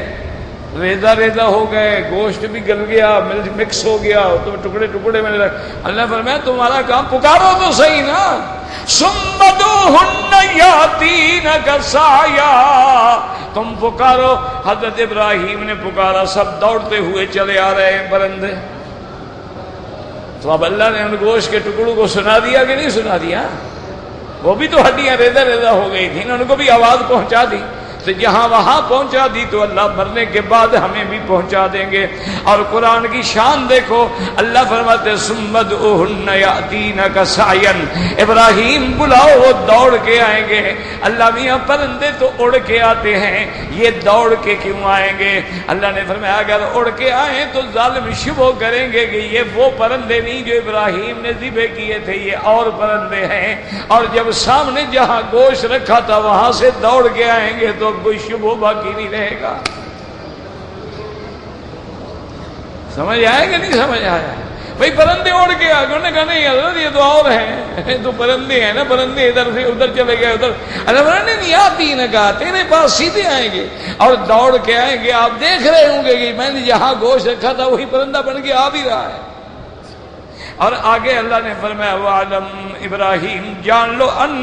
ریزا ریزا ہو گئے، گوشت بھی گل گیا، مکس ہو گیا، تو ٹکڑے ٹکڑے میں رکھ۔ اللہ فرمایا تمہارا کام پکارو تو صحیح نا۔ ثم ادعوہن یاتینک سعیا، تم پکارو۔ حضرت ابراہیم نے پکارا، سب دوڑتے ہوئے چلے آ رہے ہیں پرندے۔ تو اب اللہ نے ان گوشت کے ٹکڑوں کو سنا دیا کہ نہیں سنا دیا؟ وہ بھی تو ہڈیاں ریزا ریزا ہو گئی تھیں، ان کو بھی آواز پہنچا دی۔ تو جہاں وہاں پہنچا دی تو اللہ مرنے کے بعد ہمیں بھی پہنچا دیں گے۔ اور قرآن کی شان دیکھو، اللہ فرماتے ثم ادعوہن یأتینک سعیا، ابراہیم بلاؤ وہ دوڑ کے آئیں گے۔ اللہ میاں پرندے تو اڑ کے آتے ہیں، یہ دوڑ کے کیوں آئیں گے؟ اللہ نے فرمایا اگر اڑ کے آئیں تو ظالم شبہ کریں گے کہ یہ وہ پرندے نہیں جو ابراہیم نے ذبح کیے تھے، یہ اور پرندے ہیں۔ اور جب سامنے جہاں گوشت رکھا تھا وہاں سے دوڑ کے آئیں گے تو کوئی شبہ باقی نہیں رہے گا۔ سمجھ آئے کہ نہیں سمجھ آیا؟ بھئی پرندے اڑ کے آ گئے، انہوں نے کہا نہیں حضرت یہ تو اور ہیں، تو پرندے ہیں نا، پرندے ادھر سے ادھر چلے گئے ادھر۔ اللہ نے نہیں آتی نہ کہا تیرے پاس سیدھے آئیں گے اور دوڑ کے آئیں گے۔ آپ دیکھ رہے ہوں گے کہ میں نے جہاں گوشت رکھا تھا وہی پرندہ بن کے آ بھی رہا ہے۔ اور آگے اللہ نے فرمایا وَعَلَمْ ابراہیم، جان لو ان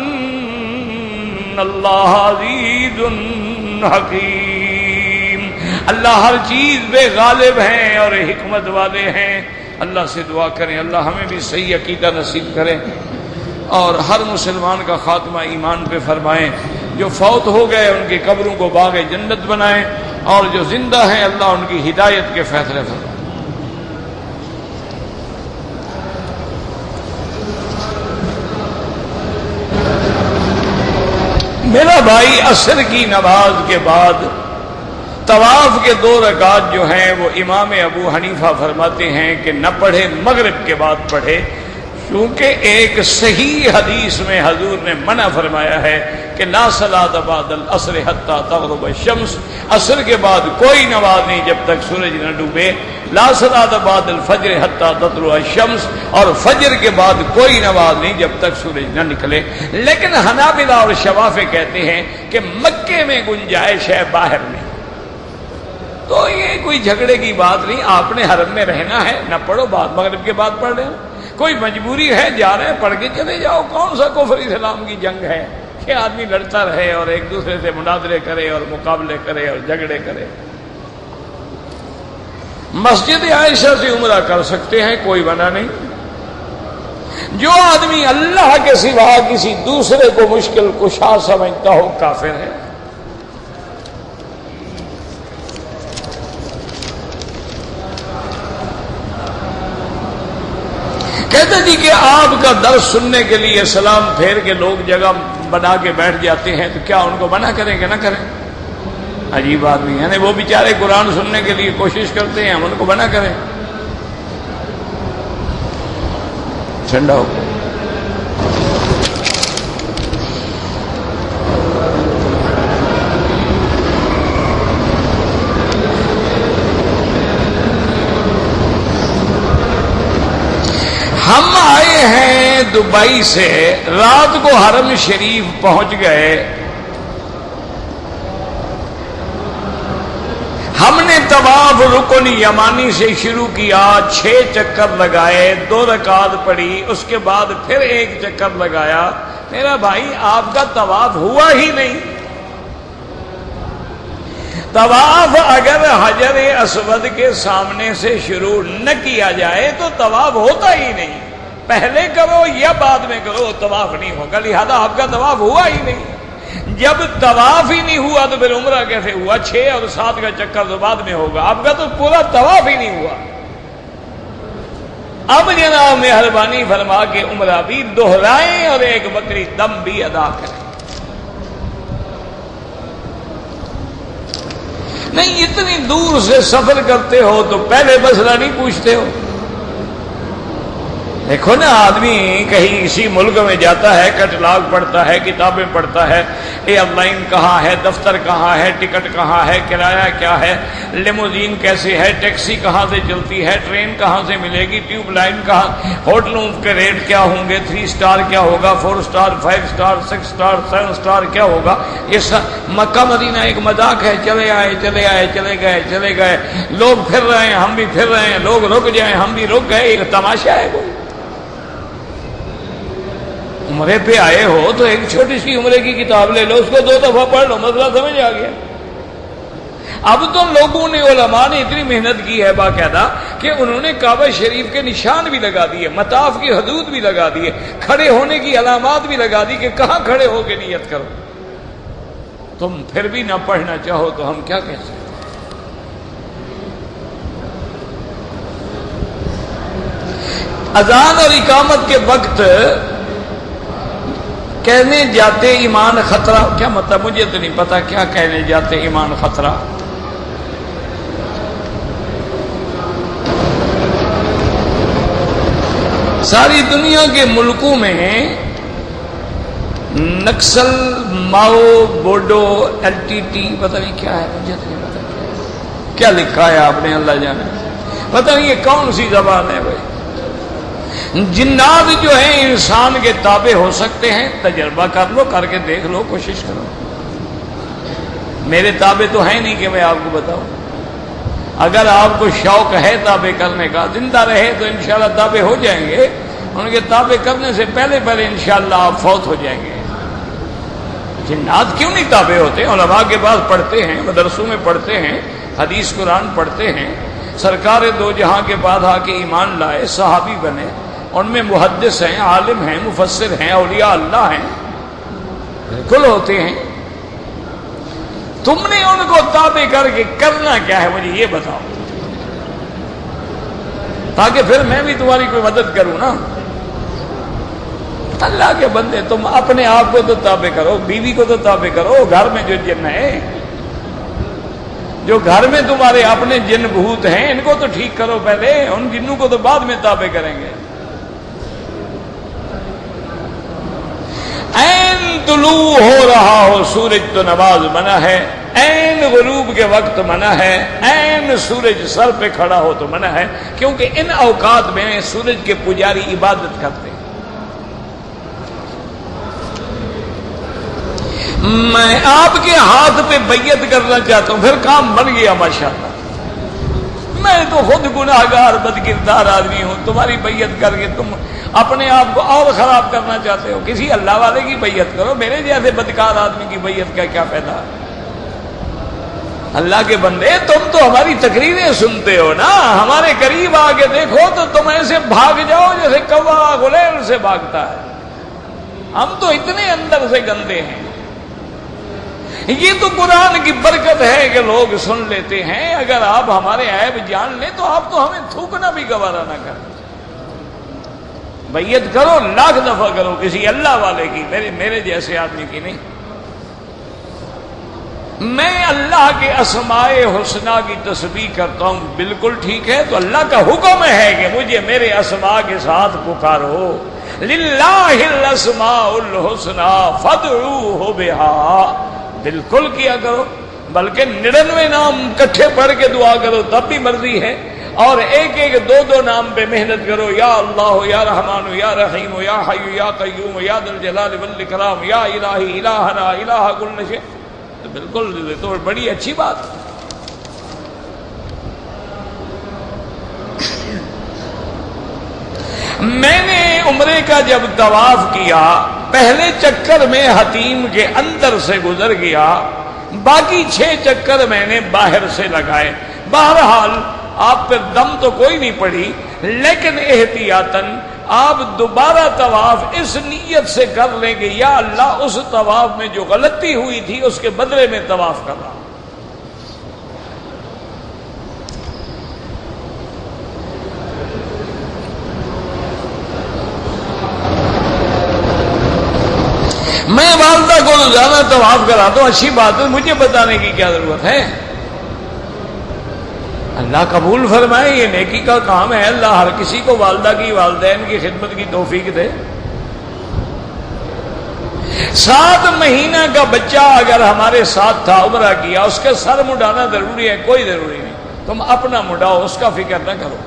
اللہ عزیز حکیم، اللہ ہر چیز پہ غالب ہیں اور حکمت والے ہیں۔ اللہ سے دعا کریں اللہ ہمیں بھی صحیح عقیدہ نصیب کریں اور ہر مسلمان کا خاتمہ ایمان پہ فرمائیں۔ جو فوت ہو گئے ان کی قبروں کو باغ جنت بنائیں اور جو زندہ ہیں اللہ ان کی ہدایت کے فیصلے فرمائیں۔ میرا بھائی عصر کی نماز کے بعد طواف کے 2 رکعت جو ہیں وہ امام ابو حنیفہ فرماتے ہیں کہ نہ پڑھے، مغرب کے بعد پڑھے، کیونکہ ایک صحیح حدیث میں حضور نے منع فرمایا ہے کہ لا صلاۃ بعد العصر حتی تغرب الشمس، عصر کے بعد کوئی نماز نہیں جب تک سورج نہ ڈوبے، لا صلاۃ بعد الفجر حتی تطلع الشمس، اور فجر کے بعد کوئی نماز نہیں جب تک سورج نہ نکلے۔ لیکن حنابلہ اور شوافع کہتے ہیں کہ مکے میں گنجائش ہے، باہر نہیں، تو یہ کوئی جھگڑے کی بات نہیں، آپ نے حرم میں رہنا ہے نہ پڑھو، بعد مغرب کے بعد پڑھ لینا، کوئی مجبوری ہے جا رہے ہیں پڑھ کے چلے جاؤ، کون سا کفر اسلام کی جنگ ہے کہ آدمی لڑتا رہے اور ایک دوسرے سے مناظرے کرے اور مقابلے کرے اور جھگڑے کرے۔ مسجد عائشہ سے عمرہ کر سکتے ہیں، کوئی منع نہیں۔ جو آدمی اللہ کے سوا کسی دوسرے کو مشکل کشا سمجھتا ہو کافر ہے۔ کہتے جی کہ آپ کا درس سننے کے لیے سلام پھیر کے لوگ جگہ بنا کے بیٹھ جاتے ہیں تو کیا ان کو منع کریں کہ نہ کریں؟ عجیب آدمی ہے وہ بیچارے قرآن سننے کے لیے کوشش کرتے ہیں، ہم ان کو منع کریں؟ ٹھنڈا ہو ہم آئے ہیں دبئی سے، رات کو حرم شریف پہنچ گئے، ہم نے طواف رکن یمانی سے شروع کیا، 6 چکر لگائے، 2 رکعت پڑھی، اس کے بعد پھر 1 چکر لگایا۔ میرا بھائی آپ کا طواف ہوا ہی نہیں۔ طواف اگر حجر اسود کے سامنے سے شروع نہ کیا جائے تو طواف ہوتا ہی نہیں، پہلے کرو یا بعد میں کرو طواف نہیں ہوگا، لہذا آپ کا طواف ہوا ہی نہیں۔ جب طواف ہی نہیں ہوا تو پھر عمرہ کیسے ہوا؟ 6 اور 7 کا چکر تو بعد میں ہوگا، آپ کا تو پورا طواف ہی نہیں ہوا۔ اب جناب مہربانی فرما کے عمرہ بھی دہرائیں اور 1 بکری دم بھی ادا کریں۔ نہیں اتنی دور سے سفر کرتے ہو تو پہلے مسئلہ نہیں پوچھتے ہو؟ دیکھو نا، آدمی کہیں اسی ملک میں جاتا ہے، کٹلاگ پڑھتا ہے، کتابیں پڑھتا ہے، ایئر لائن کہاں ہے، دفتر کہاں ہے، ٹکٹ کہاں ہے، کرایہ کیا ہے، لیموزین کیسے ہے، ٹیکسی کہاں سے چلتی ہے، ٹرین کہاں سے ملے گی، ٹیوب لائن کہاں، ہوٹلوں کے ریٹ کیا ہوں گے، 3 سٹار کیا ہوگا، 4 سٹار، 5 سٹار، 6 سٹار، 7 سٹار کیا ہوگا۔ یہ مکہ مدینہ ایک مذاق ہے، چلے آئے چلے آئے چلے گئے چلے گئے، لوگ پھر رہے ہیں ہم بھی پھر رہے ہیں، لوگ رک جائیں ہم بھی رک گئے، ایک تماشا ہے وہ۔ عمرے پہ آئے ہو تو ایک چھوٹی سی عمرے کی کتاب لے لو، اس کو 2 دفعہ پڑھ لو، مسئلہ سمجھ آ گیا۔ اب تو لوگوں نے، علماء نے اتنی محنت کی ہے باقاعدہ کہ انہوں نے کعبہ شریف کے نشان بھی لگا دیے، مطاف کی حدود بھی لگا دیے، کھڑے ہونے کی علامات بھی لگا دی کہ کہاں kھڑے ہو کے نیت کرو۔ تم پھر بھی نہ پڑھنا چاہو تو ہم کیا کہہ سکتے؟ اذان اور اقامت کے وقت کہنے جاتے ایمان خطرہ، کیا مطلب؟ مجھے تو نہیں پتا کیا کہنے جاتے ایمان خطرہ۔ ساری دنیا کے ملکوں میں نکسل، ماؤ، بوڈو، LTT، پتہ نہیں کیا ہے، مجھے تو نہیں پتا کیا لکھا ہے آپ نے، اللہ جانے، پتہ نہیں یہ کون سی زبان ہے بھائی۔ جنات جو ہیں انسان کے تابع ہو سکتے ہیں، تجربہ کر لو، کر کے دیکھ لو، کوشش کرو۔ میرے تابع تو ہے نہیں کہ میں آپ کو بتاؤں۔ اگر آپ کو شوق ہے تابع کرنے کا، زندہ رہے تو انشاءاللہ تابع ہو جائیں گے، ان کے تابع کرنے سے پہلے انشاءاللہ آپ فوت ہو جائیں گے۔ جنات کیوں نہیں تابع ہوتے؟ علماء کے پاس پڑھتے ہیں، مدرسوں میں پڑھتے ہیں، حدیث قرآن پڑھتے ہیں، سرکار 2 جہاں کے بعد آ کے ایمان لائے، صحابی بنے، ان میں محدث ہیں، عالم ہیں، مفسر ہیں، اولیاء اللہ ہیں، بالکل ہوتے ہیں۔ تم نے ان کو تابع کر کے کرنا کیا ہے مجھے یہ بتاؤ، تاکہ پھر میں بھی تمہاری کوئی مدد کروں نا۔ اللہ کے بندے، تم اپنے آپ کو تو تابع کرو، بیوی کو تو تابع کرو، گھر میں جو جن ہے، جو گھر میں تمہارے اپنے جن بھوت ہیں، ان کو تو ٹھیک کرو پہلے، ان جنوں کو تو بعد میں تابع کریں گے۔ عین طلوع ہو رہا ہو سورج تو نماز منع ہے، عین غروب کے وقت منع ہے، عین سورج سر پہ کھڑا ہو تو منع ہے، کیونکہ ان اوقات میں سورج کے پجاری عبادت کرتے ہیں۔ میں آپ کے ہاتھ پہ بیعت کرنا چاہتا ہوں، پھر کام بن گیا ماشاءاللہ۔ میں تو خود گناہگار بدکردار آدمی ہوں، تمہاری بیعت کر کے تم اپنے آپ کو اور خراب کرنا چاہتے ہو۔ کسی اللہ والے کی بیعت کرو، میرے جیسے بدکار آدمی کی بیعت کا کیا فائدہ؟ اللہ کے بندے، تم تو ہماری تقریریں سنتے ہو نا، ہمارے قریب آ کے دیکھو تو تم ایسے بھاگ جاؤ جیسے کوا غلیل سے بھاگتا ہے۔ ہم تو اتنے اندر سے گندے ہیں۔ یہ تو قرآن کی برکت ہے کہ لوگ سن لیتے ہیں۔ اگر آپ ہمارے عیب جان لیں تو آپ تو ہمیں تھوکنا بھی گوارا نہ کریں۔ بیعت کرو، لاکھ دفعہ کرو، کسی اللہ والے کی، میرے جیسے آدمی کی نہیں۔ میں اللہ کے اسماء حسنہ کی تسبیح کرتا ہوں، بالکل ٹھیک ہے، تو اللہ کا حکم ہے کہ مجھے میرے اسماء کے ساتھ پکارو، للہ الاسماء الحسنى فادعوہ بہا، بالکل کیا کرو، بلکہ 99 نام کٹھے پڑھ کے دعا کرو تب بھی مرضی ہے، اور ایک ایک دو نام پہ محنت کرو، یا اللہ یا رحمان یا رحیم یا حی یا قیوم یا ذی الجلال والاکرام یا الہی الہنا الہ کل شیء، تو بالکل تو بڑی اچھی بات۔ میں نے عمرے کا جب طواف کیا، پہلے چکر میں حتیم کے اندر سے گزر گیا، باقی 6 چکر میں نے باہر سے لگائے۔ بہرحال آپ پر دم تو کوئی نہیں پڑی، لیکن احتیاطاً آپ دوبارہ طواف اس نیت سے کر لیں کہ یا اللہ اس طواف میں جو غلطی ہوئی تھی اس کے بدلے میں طواف کر رہا ہوں۔ میں والدہ کو روزانہ طواف کراتا ہوں، اچھی بات ہے، مجھے بتانے کی کیا ضرورت ہے؟ اللہ قبول فرمائے، یہ نیکی کا کام ہے، اللہ ہر کسی کو والدہ کی والدین کی خدمت کی توفیق دے۔ 7 مہینہ کا بچہ اگر ہمارے ساتھ تھا، عمرہ کیا، اس کا سر مڈانا ضروری ہے؟ کوئی ضروری نہیں، تم اپنا مڈاؤ، اس کا فکر نہ کرو۔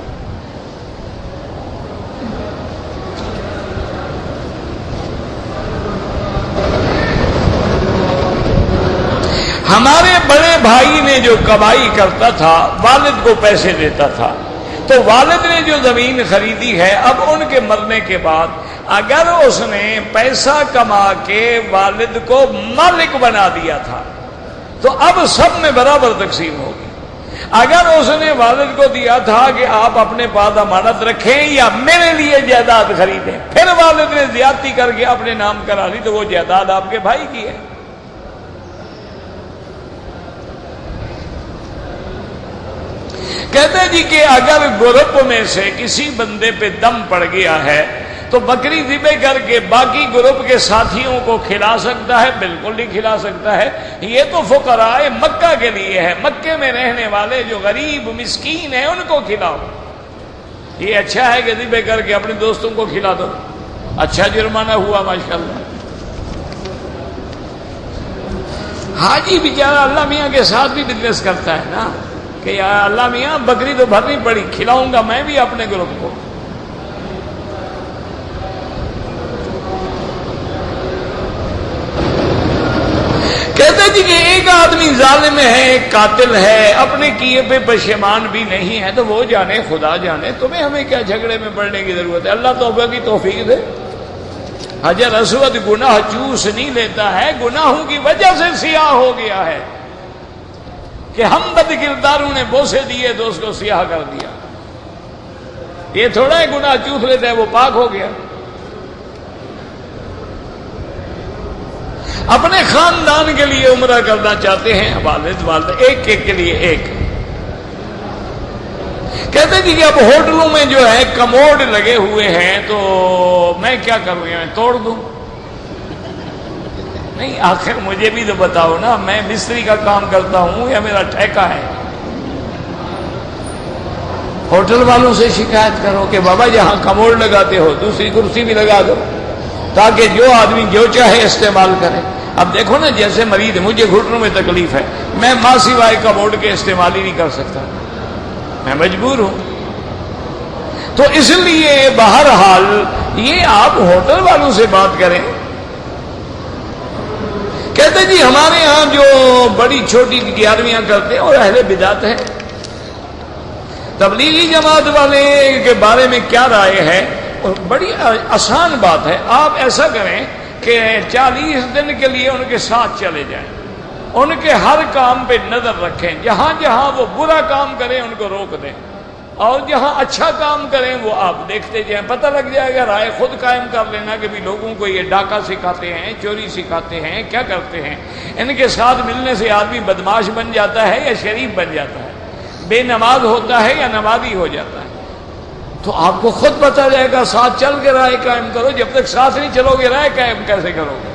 ہمارے بڑے بھائی نے جو کمائی کرتا تھا، والد کو پیسے دیتا تھا، تو والد نے جو زمین خریدی ہے، اب ان کے مرنے کے بعد اگر اس نے پیسہ کما کے والد کو مالک بنا دیا تھا تو اب سب میں برابر تقسیم ہوگی۔ اگر اس نے والد کو دیا تھا کہ آپ اپنے پاس امانت رکھیں یا میرے لیے جائیداد خریدیں، پھر والد نے زیادتی کر کے اپنے نام کرا لی تو وہ جائیداد آپ کے بھائی کی ہے۔ کہتے جی کہ اگر گروپ میں سے کسی بندے پہ دم پڑ گیا ہے تو بکری ذبح کر کے باقی گروپ کے ساتھیوں کو کھلا سکتا ہے؟ بالکل نہیں کھلا سکتا ہے، یہ تو فقراء مکہ کے لیے ہے، مکے میں رہنے والے جو غریب مسکین ہیں ان کو کھلاؤ۔ یہ اچھا ہے کہ ذبح کر کے اپنے دوستوں کو کھلا دو، اچھا جرمانہ ہوا ماشاءاللہ۔ حاجی بیچارہ اللہ میاں کے ساتھ بھی بزنس کرتا ہے نا، کہ یا اللہ میاں بکری تو بھرنی پڑی، کھلاؤں گا میں بھی اپنے گروپ کو۔ کہتے جی کہ ایک آدمی ظالم ہے، ایک قاتل ہے، اپنے کیے پہ پشیمان بھی نہیں ہے، تو وہ جانے، خدا جانے، تمہیں ہمیں کیا جھگڑے میں پڑنے کی ضرورت ہے؟ اللہ توبہ کی توفیق دے۔ حجر اسود گناہ چوس نہیں لیتا ہے، گناہوں کی وجہ سے سیاہ ہو گیا ہے کہ ہم بد کرداروں نے بوسے دیے تو اس کو سیاہ کر دیا۔ یہ تھوڑا ہے گناہ چوس لیتا ہے وہ پاک ہو گیا۔ اپنے خاندان کے لیے عمرہ کرنا چاہتے ہیں، والد ایک کے لیے ایک۔ کہتے جی کہ اب ہوٹلوں میں جو ہے کموڈ لگے ہوئے ہیں تو میں کیا کروں، میں توڑ دوں؟ نہیں، آخر مجھے بھی تو بتاؤ نا، میں مستری کا کام کرتا ہوں یا میرا ٹھیکہ ہے؟ ہوٹل والوں سے شکایت کرو کہ بابا جہاں کموڈ لگاتے ہو دوسری کرسی بھی لگا دو تاکہ جو آدمی جو چاہے استعمال کرے۔ اب دیکھو نا، جیسے مریض، مجھے گھٹنوں میں تکلیف ہے، میں ماں سوائے کموڈ کے استعمال ہی نہیں کر سکتا، میں مجبور ہوں۔ تو اس لیے بہرحال یہ آپ ہوٹل والوں سے بات کریں۔ کہتے جی ہمارے ہاں جو بڑی چھوٹی گیارہویاں کرتے ہیں اور اہل بدعت ہیں، تبلیغی جماعت والے کے بارے میں کیا رائے ہے؟ بڑی آسان بات ہے، آپ ایسا کریں کہ 40 دن کے لیے ان کے ساتھ چلے جائیں، ان کے ہر کام پہ نظر رکھیں، جہاں جہاں وہ برا کام کریں ان کو روک دیں، اور جہاں اچھا کام کریں وہ آپ دیکھتے جائیں، پتہ لگ جائے گا۔ رائے خود قائم کر لینا کہ بھی لوگوں کو یہ ڈاکہ سکھاتے ہیں، چوری سکھاتے ہیں، کیا کرتے ہیں۔ ان کے ساتھ ملنے سے آدمی بدماش بن جاتا ہے یا شریف بن جاتا ہے، بے نماز ہوتا ہے یا نمازی ہو جاتا ہے۔ تو آپ کو خود پتا جائے گا. ساتھ چل کے رائے قائم کرو. جب تک ساتھ نہیں چلو گے رائے قائم کیسے کرو گے؟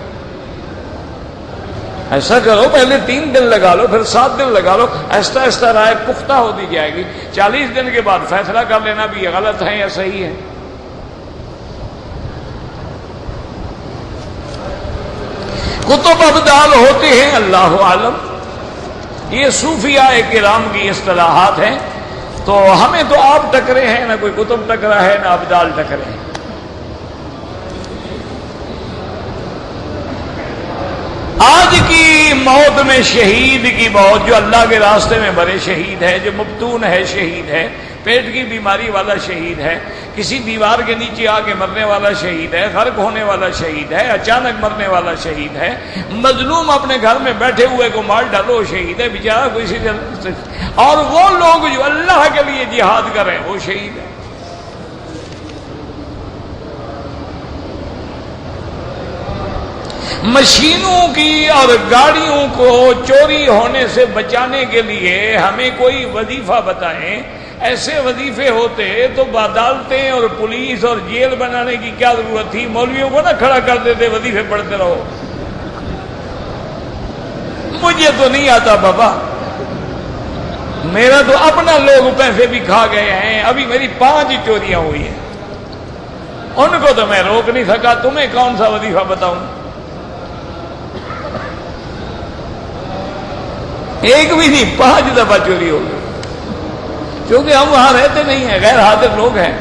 ایسا کرو پہلے 3 دن لگا لو، پھر 7 دن لگا لو، آہستہ آہستہ رائے پختہ ہوتی جائے گی. 40 دن کے بعد فیصلہ کر لینا بھی یہ غلط ہے یا صحیح ہے. کتب ابدال ہوتے ہیں اللہ عالم. یہ صوفیاء کرام کی اصطلاحات ہیں. تو ہمیں تو آپ ٹکرے ہیں، نہ کوئی کتب ٹکرا ہے نہ ابدال ٹکرے ہیں. آج کی موت میں شہید کی موت، جو اللہ کے راستے میں بڑے شہید ہے، جو مبتون ہے شہید ہے، پیٹ کی بیماری والا شہید ہے، کسی دیوار کے نیچے آ کے مرنے والا شہید ہے، غرق ہونے والا شہید ہے، اچانک مرنے والا شہید ہے، مظلوم اپنے گھر میں بیٹھے ہوئے کو مار ڈالو شہید ہے بیچارہ کسی. اور وہ لوگ جو اللہ کے لیے جہاد کر رہے ہیں وہ شہید ہے. مشینوں کی اور گاڑیوں کو چوری ہونے سے بچانے کے لیے ہمیں کوئی وظیفہ بتائیں. ایسے وظیفے ہوتے تو عدالتیں اور پولیس اور جیل بنانے کی کیا ضرورت تھی؟ مولویوں کو نہ کھڑا کر دیتے وظیفے پڑھتے رہو. مجھے تو نہیں آتا بابا، میرا تو اپنا لوگ پیسے بھی کھا گئے ہیں. ابھی میری 5 چوریاں ہوئی ہیں، ان کو تو میں روک نہیں سکا. تمہیں کون سا وظیفہ بتاؤں؟ ایک بھی نہیں، 5 دفعہ چوری ہو گئی. کیونکہ ہم وہاں رہتے نہیں ہیں، غیر حاضر لوگ ہیں.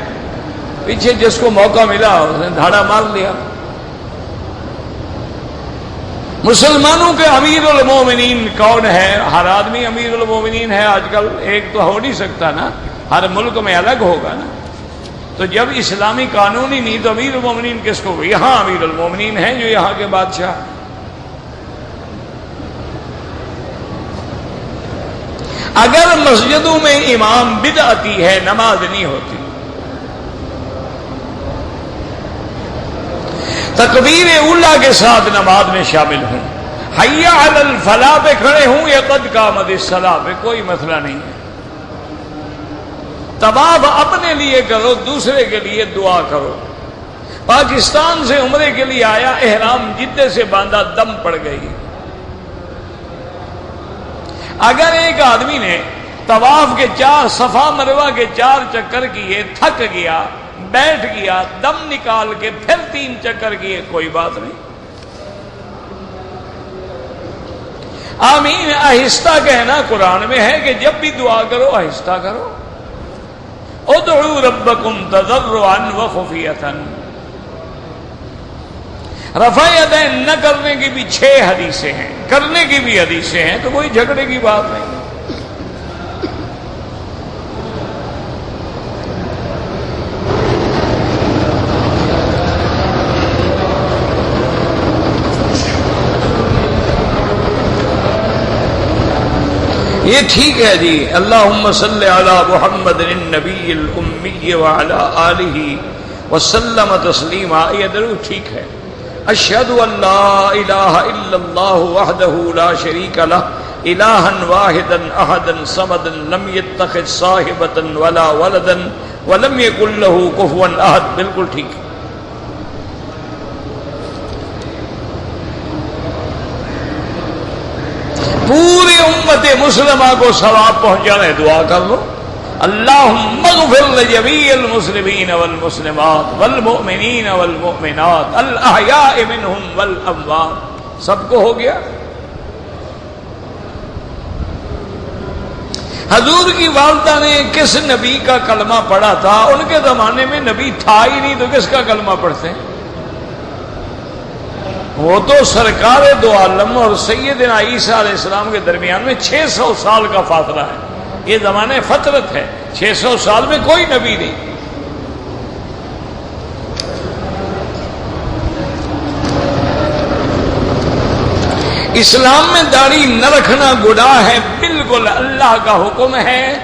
پیچھے جس کو موقع ملا اس نے دھاڑا مار لیا. مسلمانوں کے امیر المومنین کون ہے؟ ہر آدمی امیر المومنین ہے آج کل. ایک تو ہو نہیں سکتا نا، ہر ملک میں الگ ہوگا نا. تو جب اسلامی قانون ہی نہیں تو امیر المومنین کس کو؟ یہاں امیر المومنین ہیں جو یہاں کے بادشاہ. اگر مسجدوں میں امام بدعتی ہے نماز نہیں ہوتی. تکبیر اولا کے ساتھ نماز میں شامل ہوں، حی علی الفلاح پہ کھڑے ہوں یا قد قامت الصلاح پہ، کوئی مسئلہ نہیں ہے. طواف اپنے لیے کرو، دوسرے کے لیے دعا کرو. پاکستان سے عمرے کے لیے آیا، احرام جدے سے باندھا، دم پڑ گئی. اگر ایک آدمی نے طواف کے 4 صفا مروہ کے 4 چکر کیے، تھک گیا، بیٹھ گیا، دم نکال کے پھر 3 چکر کیے، کوئی بات نہیں. آمین آہستہ کہنا قرآن میں ہے کہ جب بھی دعا کرو آہستہ کرو. ادعوا ربکم تضرعا وخفیۃ. رفع یدین نہ کرنے کی بھی 6 حدیثیں ہیں، کرنے کی بھی حدیثیں ہیں، تو کوئی جھگڑے کی بات نہیں. یہ ٹھیک ہے جی. اللہم صلی علی محمد النبی الامی وعلی آلہ وسلم تسلیما، یہ درود ٹھیک ہے. اشہد ان لا الہ الا اللہ وحدہ لا شریک لہ الہا واحدا احدا صمدا لم یتخذ صاحبۃ ولا ولدا ولم یکن لہ کفوا احد. بالکل ٹھیک ہے. پوری امت مسلمہ کو ثواب پہنچانے دعا کر لو. اللہم اغفر لجمیع المسلمین والمسلمات والمؤمنین والمؤمنات الاحیاء منہم والاموات. سب کو ہو گیا. حضور کی والدہ نے کس نبی کا کلمہ پڑھا تھا؟ ان کے زمانے میں نبی تھا ہی نہیں، تو کس کا کلمہ پڑھتے ہیں؟ وہ تو سرکار دو عالم اور سیدنا عیسیٰ علیہ السلام کے درمیان میں 600 سال کا فاصلہ ہے. یہ زمانہ فترت ہے. 600 سال میں کوئی نبی نہیں. اسلام میں داڑھی نہ رکھنا گناہ ہے، بالکل اللہ کا حکم ہے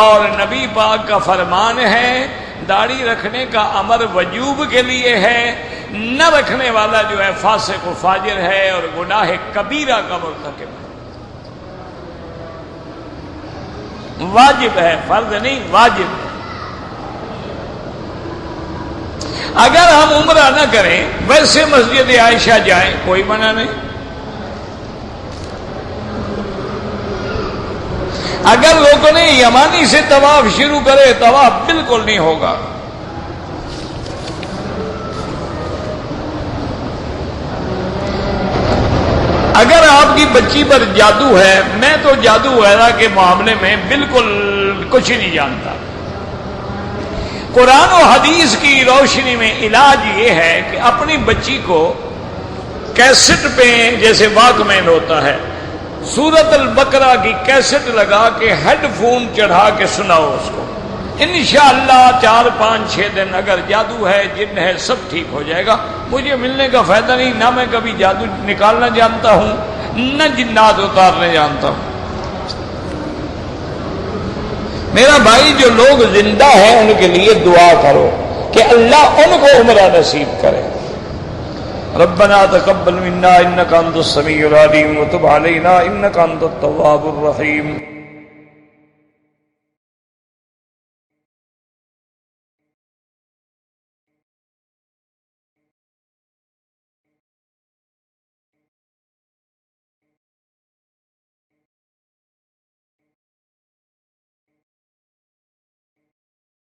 اور نبی پاک کا فرمان ہے. داڑھی رکھنے کا امر وجوب کے لیے ہے. نہ رکھنے والا جو ہے فاسق و فاجر ہے اور گناہ کبیرہ کا مرتکب ہے. واجب ہے، فرض نہیں، واجب ہے. اگر ہم عمرہ نہ کریں ویسے مسجد عائشہ جائیں کوئی منع نہیں. اگر لوگوں نے یمانی سے طواف شروع کرے طواف بالکل نہیں ہوگا. اگر آپ کی بچی پر جادو ہے، میں تو جادو وغیرہ کے معاملے میں بالکل کچھ نہیں جانتا. قرآن و حدیث کی روشنی میں علاج یہ ہے کہ اپنی بچی کو کیسٹ پہ جیسے واک مین ہوتا ہے سورت البقرہ کی کیسٹ لگا کے ہیڈ فون چڑھا کے سناؤ اس کو. انشاءاللہ 4 5 6 دن اگر جادو ہے جن ہے سب ٹھیک ہو جائے گا. مجھے ملنے کا فائدہ نہیں، نہ میں کبھی جادو نکالنا جانتا ہوں نہ جنات اتارنے جانتا ہوں. میرا بھائی جو لوگ زندہ ہیں ان کے لیے دعا کرو کہ اللہ ان کو عمرہ نصیب کرے. ربنا تقبل منا انك انت السميع العليم وتب علينا انك انت التواب الرحيم.